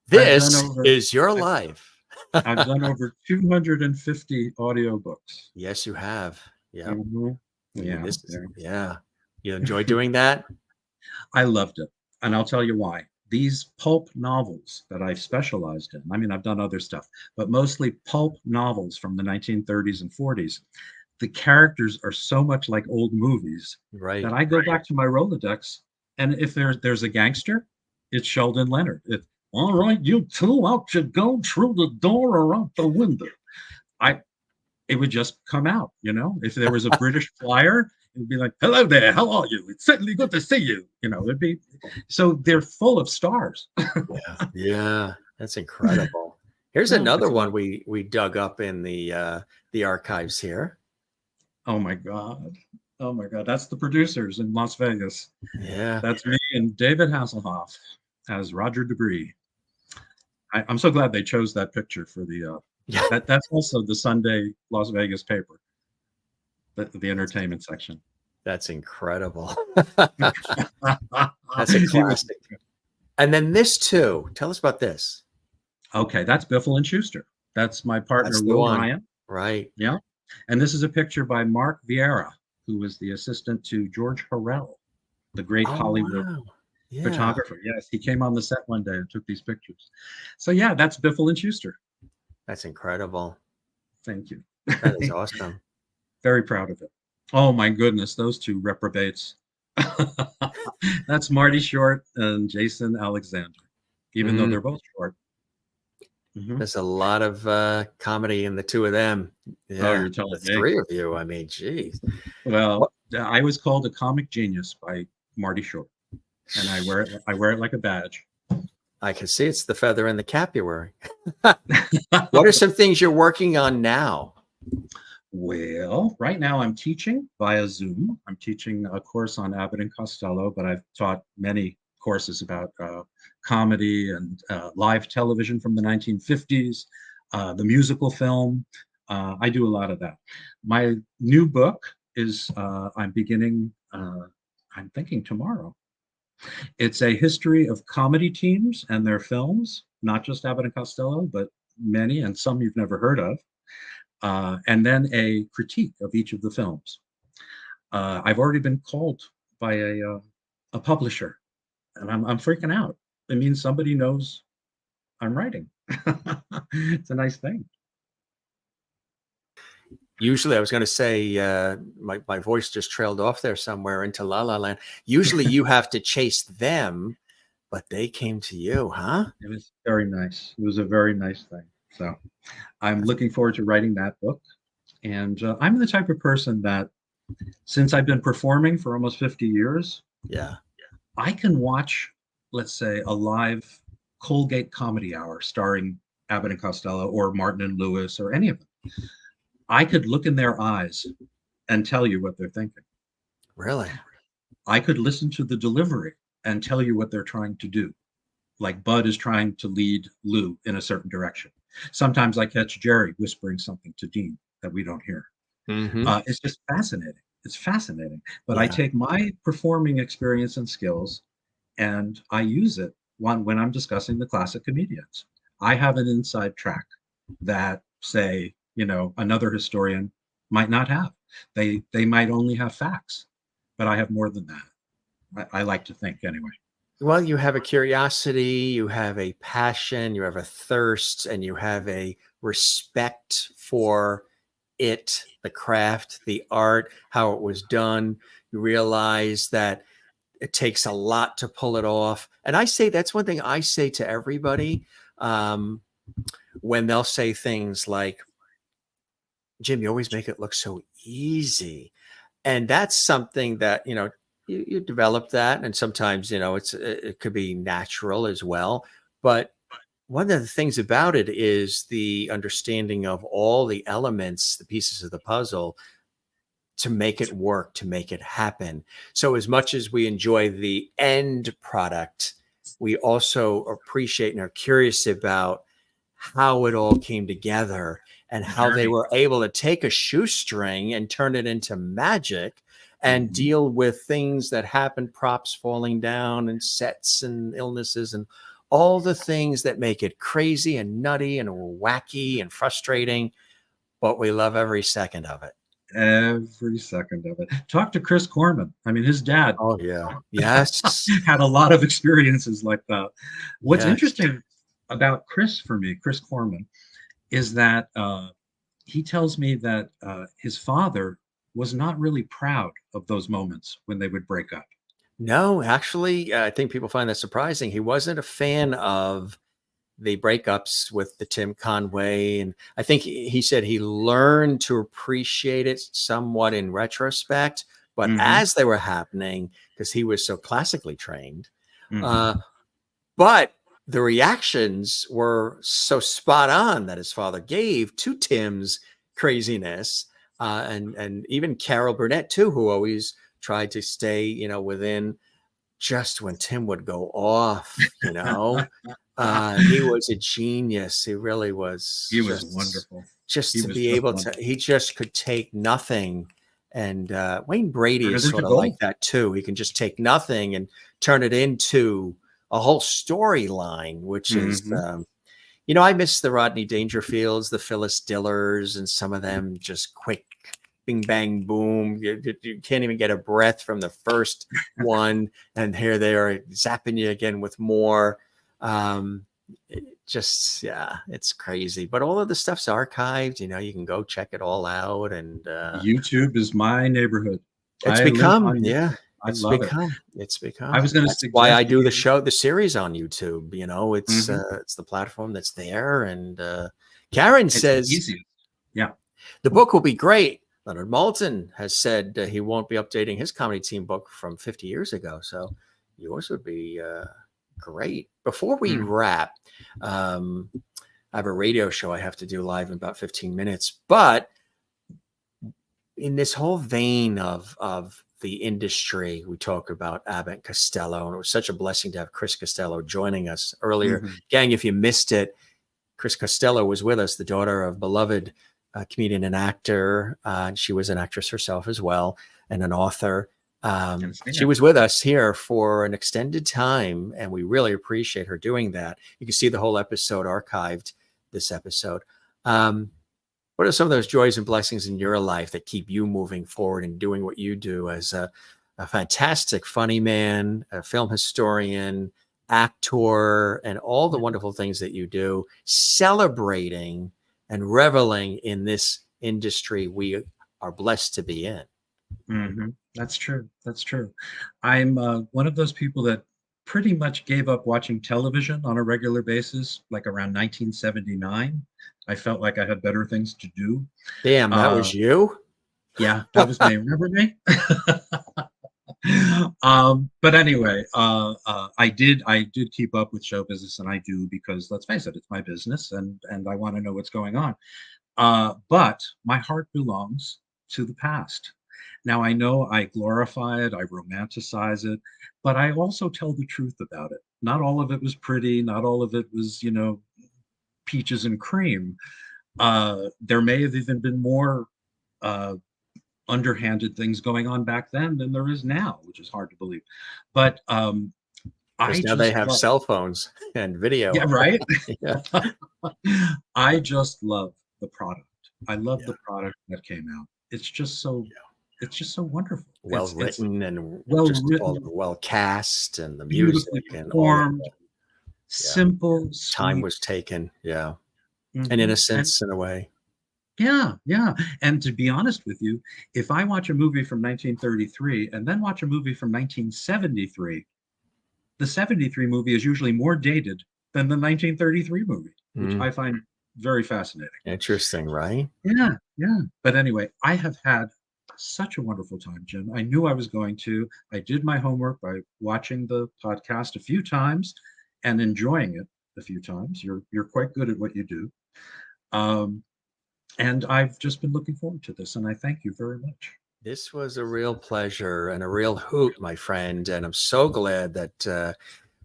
This is your I've- life. I've done over 250 audiobooks. Yes, you have. Yeah. Mhm. Yeah, This is, yeah. yeah. You enjoy doing that? I loved it. And I'll tell you why. These pulp novels that I've specialized in, I mean, I've done other stuff, but mostly pulp novels from the 1930s and 40s. The characters are so much like old movies Right. that I go back to my Rolodex, and if there's a gangster, it's Sheldon Leonard. It's all right, you two, out you go through the door or out the window. It would just come out, you know. If there was a British flyer, it would be like, "Hello there, how are you? It's certainly good to see you." You know, it'd be so they're full of stars. Yeah. Yeah. That's incredible. Here's No, another it's one we dug up in the archives here. Oh my God. Oh my God. That's the producers in Las Vegas. Yeah. That's me and David Hasselhoff as Roger Debris. I'm so glad they chose that picture for the Yeah. that's also the Sunday Las Vegas paper, the entertainment section. That's incredible. That's a He was- classic. And then this too. Tell us about this. Okay, that's Biffle and Schuster. That's my partner, That's the Will one. Ryan. Right. Yeah. And this is a picture by Mark Vieira, who was the assistant to George Harrell, the great Oh, Hollywood wow. Yeah. photographer. Yes, he came on the set one day and took these pictures. So yeah, that's Biffle and Schuster. That's incredible. Thank you. That is awesome. Very proud of it. Oh my goodness, those two reprobates. That's Marty Short and Jason Alexander, even though they're both short. Mhm. There's a lot of comedy in the two of them. Yeah. you're telling the me. three of you. I mean, geez. Well, I was called a comic genius by Marty Short, and I wear it like a badge. I can see it's the feather in the cap you're wearing. What are some things you're working on now? Well, right now I'm teaching via Zoom. I'm teaching a course on Abbott and Costello, but I've taught many courses about comedy and live television from the 1950s, the musical film. I do a lot of that. My new book is I'm thinking tomorrow. It's a history of comedy teams and their films, not just Abbott and Costello, but many and some you've never heard of. And then a critique of each of the films. I've already been called by a publisher, and I'm freaking out. It means somebody knows I'm writing. It's a nice thing. Usually, I was going to say my voice just trailed off there somewhere into La La Land. Usually, you have to chase them, but they came to you, huh? It was very nice. It was a very nice thing. So I'm looking forward to writing that book. And I'm the type of person that, since I've been performing for almost 50 years, Yeah. I can watch, let's say, a live Colgate Comedy Hour starring Abbott and Costello or Martin and Lewis or any of them. I could look in their eyes and tell you what they're thinking. Really? I could listen to the delivery and tell you what they're trying to do. Like Bud is trying to lead Lou in a certain direction. Sometimes I catch Jerry whispering something to Dean that we don't hear. It's just fascinating. It's fascinating. But I take my performing experience and skills and I use it when I'm discussing the classic comedians. I have an inside track that, say, another historian might not have. They might only have facts, but I have more than that. I like to think anyway. Well, you have a curiosity, you have a passion, you have a thirst, and you have a respect for it, the craft, the art, how it was done. You realize that it takes a lot to pull it off. And I say that's one thing I say to everybody when they'll say things like, Jim, you always make it look so easy. And that's something that, you develop that. And sometimes, it could be natural as well. But one of the things about it is the understanding of all the elements, the pieces of the puzzle to make it work, to make it happen. So as much as we enjoy the end product, we also appreciate and are curious about how it all came together and how they Journey. were able to take a shoestring and turn it into magic and deal with things that happen, props falling down and sets and illnesses and all the things that make it crazy and nutty and wacky and frustrating, but we love every second of it. Every second of it. Talk to Chris Corman. I mean, his dad Oh yeah. Yes. had a lot of experiences like that. What's Yes. interesting about Chris for me, Chris Corman, is that he tells me that his father was not really proud of those moments when they would break up. No, actually, I think people find that surprising. He wasn't a fan of the breakups with the Tim Conway. And I think he said he learned to appreciate it somewhat in retrospect, but as they were happening, because he was so classically trained, but the reactions were so spot on that his father gave to Tim's craziness. And even Carol Burnett too, who always tried to stay, within just when Tim would go off, he was a genius. He really was. He was wonderful. Just to be able to, he just could take nothing. And Wayne Brady is sort of like that too. He can just take nothing and turn it into a whole storyline, which is, I miss the Rodney Dangerfields, the Phyllis Dillers, and some of them just quick, bing, bang, boom. You can't even get a breath from the first one. And here they are zapping you again with more. It's crazy. But all of the stuff's archived. You can go check it all out. And YouTube is my neighborhood. It's become. I was going to That's why I do the series on YouTube. It's the platform that's there. And Karen says, yeah, the book will be great. Leonard Maltin has said he won't be updating his comedy team book from 50 years ago. So yours would be great. Before we wrap, I have a radio show I have to do live in about 15 minutes. But in this whole vein of the industry, we talk about Abbott and Costello, and it was such a blessing to have Chris Costello joining us earlier. Gang, if you missed it, Chris Costello was with us, the daughter of beloved comedian and actor. She was an actress herself as well, and an author. She was with us here for an extended time, and we really appreciate her doing that. You can see the whole episode archived, this episode. What are some of those joys and blessings in your life that keep you moving forward and doing what you do as a fantastic funny man, a film historian, actor, and all the wonderful things that you do, celebrating and reveling in this industry we are blessed to be in? That's true. That's true. I'm one of those people that pretty much gave up watching television on a regular basis, like around 1979. I felt like I had better things to do. Damn, that was you? Yeah, that was me. Remember me? But anyway, I did keep up with show business, and I do because, let's face it, it's my business, and I want to know what's going on. But my heart belongs to the past. Now, I know I glorify it, I romanticize it, but I also tell the truth about it. Not all of it was pretty, not all of it was, peaches and cream. There may have even been more underhanded things going on back then than there is now, which is hard to believe. But now they have cell phones and video. Yeah, right. Yeah. I just love the product. I love the product that came out. It's just so wonderful. Well written and well well cast, and the music and formed, simple. Time was taken. Yeah. And innocence in a way. Yeah. And to be honest with you, if I watch a movie from 1933 and then watch a movie from 1973, the 73 movie is usually more dated than the 1933 movie, which I find very fascinating. Interesting, right? Yeah. But anyway, I have had such a wonderful time, Jim. I knew I was going to. I did my homework by watching the podcast a few times and enjoying it. a few times. You're quite good at what you do. And I've just been looking forward to this, and I thank you very much. This was a real pleasure and a real hoot, my friend. And I'm so glad that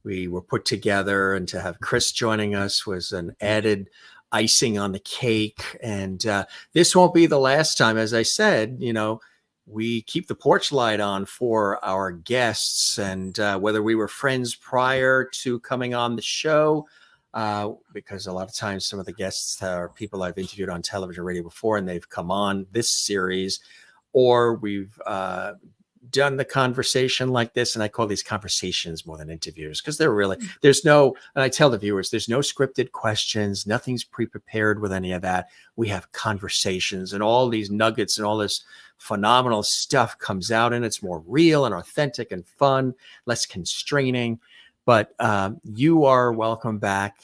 we were put together, and to have Chris joining us was an added icing on the cake. And this won't be the last time. As I said, we keep the porch light on for our guests, and whether we were friends prior to coming on the show, because a lot of times some of the guests are people I've interviewed on television, radio before, and they've come on this series, or we've done the conversation like this. And I call these conversations more than interviews, because they're really, and I tell the viewers, there's no scripted questions. Nothing's pre-prepared with any of that. We have conversations, and all these nuggets and all this phenomenal stuff comes out, and it's more real and authentic and fun, less constraining. But you are welcome back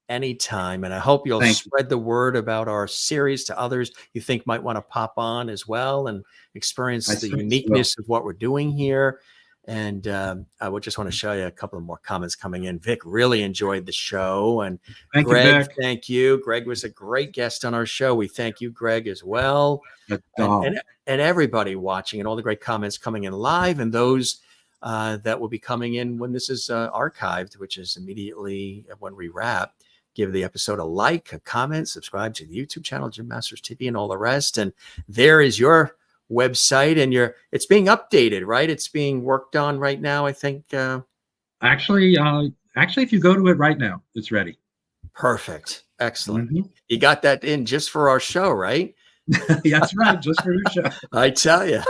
anytime, and I hope you'll spread the word about our series to others you think might want to pop on as well and experience the uniqueness of what we're doing here. And I would just want to show you a couple of more comments coming in. Vic really enjoyed the show, and Greg, thank you. Greg was a great guest on our show. We thank you, Greg, as well, and everybody watching, and all the great comments coming in live, and those that will be coming in when this is archived, which is immediately when we wrap. Give the episode a like, a comment, subscribe to the YouTube channel, Jim Masters TV, and all the rest. And there is your website, and it's being updated, right? It's being worked on right now, I think. Actually, if you go to it right now, it's ready. Perfect. Excellent. Mm-hmm. You got that in just for our show, right? That's right, just for your show. I tell you.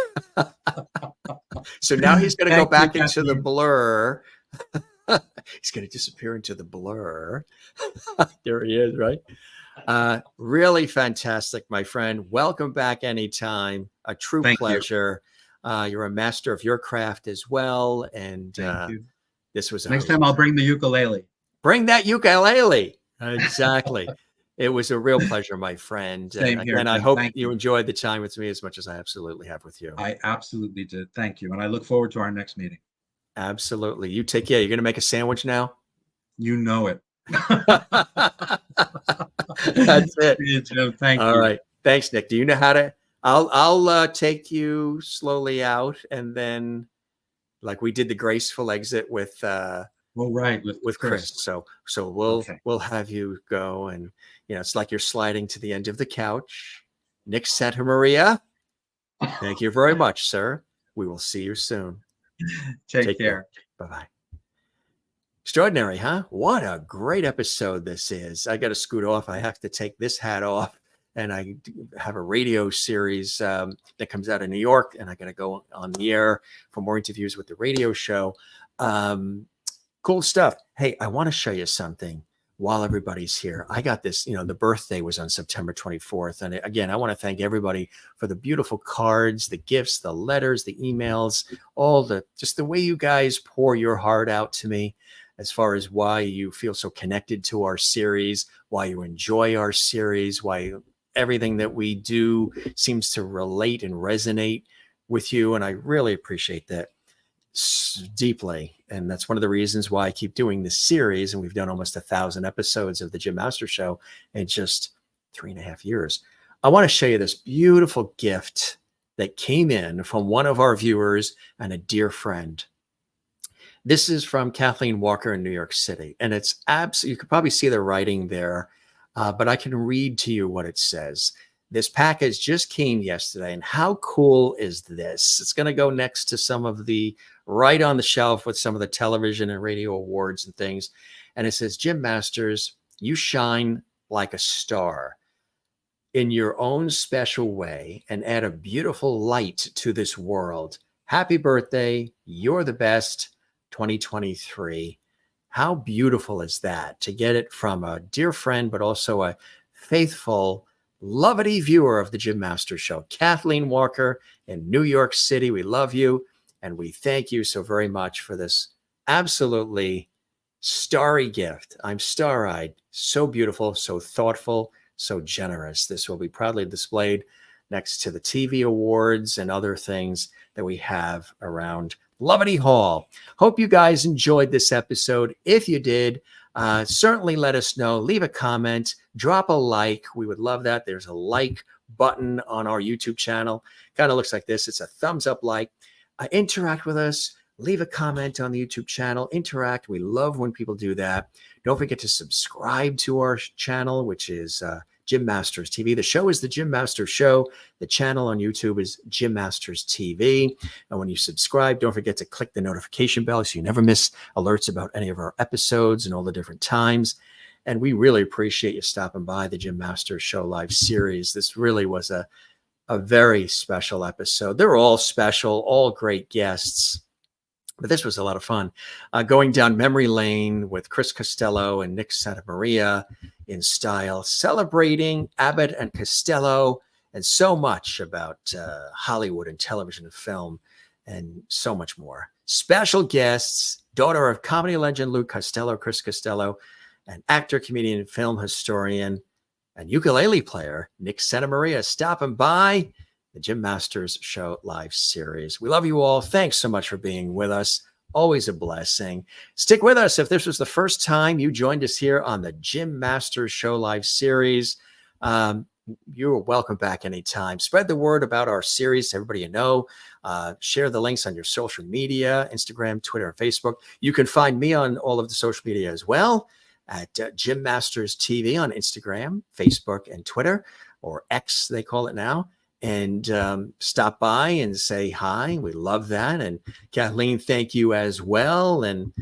So now he's going to go back into the blur. He's going to disappear into the blur. There he is, right? Really fantastic, my friend. Welcome back anytime. A true pleasure. You're a master of your craft as well. And this was next time I'll bring the ukulele. Bring that ukulele. Exactly. It was a real pleasure, my friend. Same here. And I hope you enjoyed the time with me as much as I absolutely have with you. I absolutely did. Thank you. And I look forward to our next meeting. Absolutely. You take care. You're going to make a sandwich now? You know it. That's it. Thank you. All right. Thanks, Nick. Do you know how to? I'll take you slowly out, and then, like we did the graceful exit with with Chris. So we'll have you go, and it's like you're sliding to the end of the couch. Nick Santa Maria, thank you very much, sir. We will see you soon. Take care. Bye-bye. Extraordinary, huh? What a great episode this is. I got to scoot off. I have to take this hat off, and I have a radio series that comes out of New York, and I got to go on the air for more interviews with the radio show. Cool stuff. Hey, I want to show you something while everybody's here. I got this, the birthday was on September 24th. And again, I want to thank everybody for the beautiful cards, the gifts, the letters, the emails, just the way you guys pour your heart out to me as far as why you feel so connected to our series, why you enjoy our series, why everything that we do seems to relate and resonate with you. And I really appreciate that deeply. And that's one of the reasons why I keep doing this series. And we've done almost 1,000 episodes of the Jim Masters Show in just 3.5 years. I want to show you this beautiful gift that came in from one of our viewers and a dear friend. This is from Kathleen Walker in New York City. And it's absolutely, you could probably see the writing there, but I can read to you what it says. This package just came yesterday, and how cool is this? It's going to go next to some of the, right on the shelf with some of the television and radio awards and things. And it says, Jim Masters, you shine like a star in your own special way and add a beautiful light to this world. Happy birthday. You're the best. 2023. How beautiful is that to get it from a dear friend, but also a faithful, lovely viewer of the Jim Masters Show, Kathleen Walker in New York City. We love you, and we thank you so very much for this absolutely starry gift. I'm star-eyed, so beautiful, so thoughtful, so generous. This will be proudly displayed next to the TV awards and other things that we have around Lovety Hall. Hope you guys enjoyed this episode. If you did, certainly let us know. Leave a comment, drop a like. We would love that. There's a like button on our YouTube channel. Kind of looks like this. It's a thumbs up like. Interact with us. Leave a comment on the YouTube channel. Interact. We love when people do that. Don't forget to subscribe to our channel, which is Jim Masters TV. The show is the Jim Masters Show. The channel on YouTube is Jim Masters TV. And when you subscribe, don't forget to click the notification bell so you never miss alerts about any of our episodes and all the different times. And we really appreciate you stopping by the Jim Masters Show live series. This really was a very special episode. They're all special, all great guests. But this was a lot of fun. Going down memory lane with Chris Costello and Nick Santamaria in style, celebrating Abbott and Costello, and so much about Hollywood and television and film, and so much more. Special guests, daughter of comedy legend Lou Costello, Chris Costello, and actor, comedian, film historian, and ukulele player Nick Santamaria stopping by the Jim Masters Show live series. We love you all. Thanks so much for being with us. Always a blessing. Stick with us if this was the first time you joined us here on the Jim Masters Show live series. You're welcome back anytime. Spread the word about our series to everybody you know. Share the links on your social media, Instagram, Twitter, and Facebook. You can find me on all of the social media as well at Jim Masters TV on Instagram, Facebook, and Twitter, or X they call it now. And stop by and say hi. We love that. And Kathleen, thank you as well. And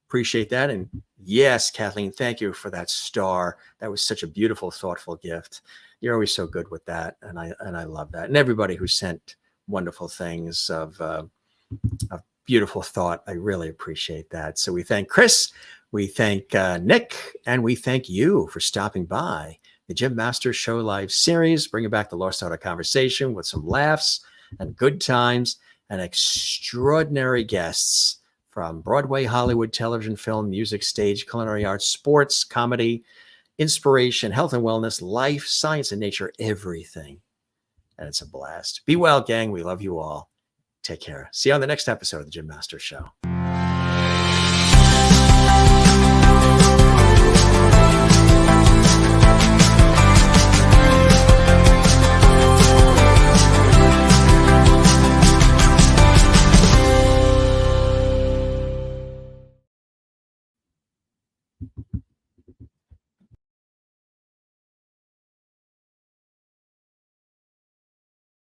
appreciate that. And yes, Kathleen, thank you for that star. That was such a beautiful, thoughtful gift. You're always so good with that. And I love that. And everybody who sent wonderful things of beautiful thought, I really appreciate that. So we thank Chris, we thank Nick, and we thank you for stopping by the Jim Masters Show live series, bringing back the lost art of conversation with some laughs and good times and extraordinary guests from Broadway, Hollywood, television, film, music, stage, culinary arts, sports, comedy, inspiration, health and wellness, life, science and nature, everything. And it's a blast. Be well, gang. We love you all. Take care. See you on the next episode of the Jim Masters Show.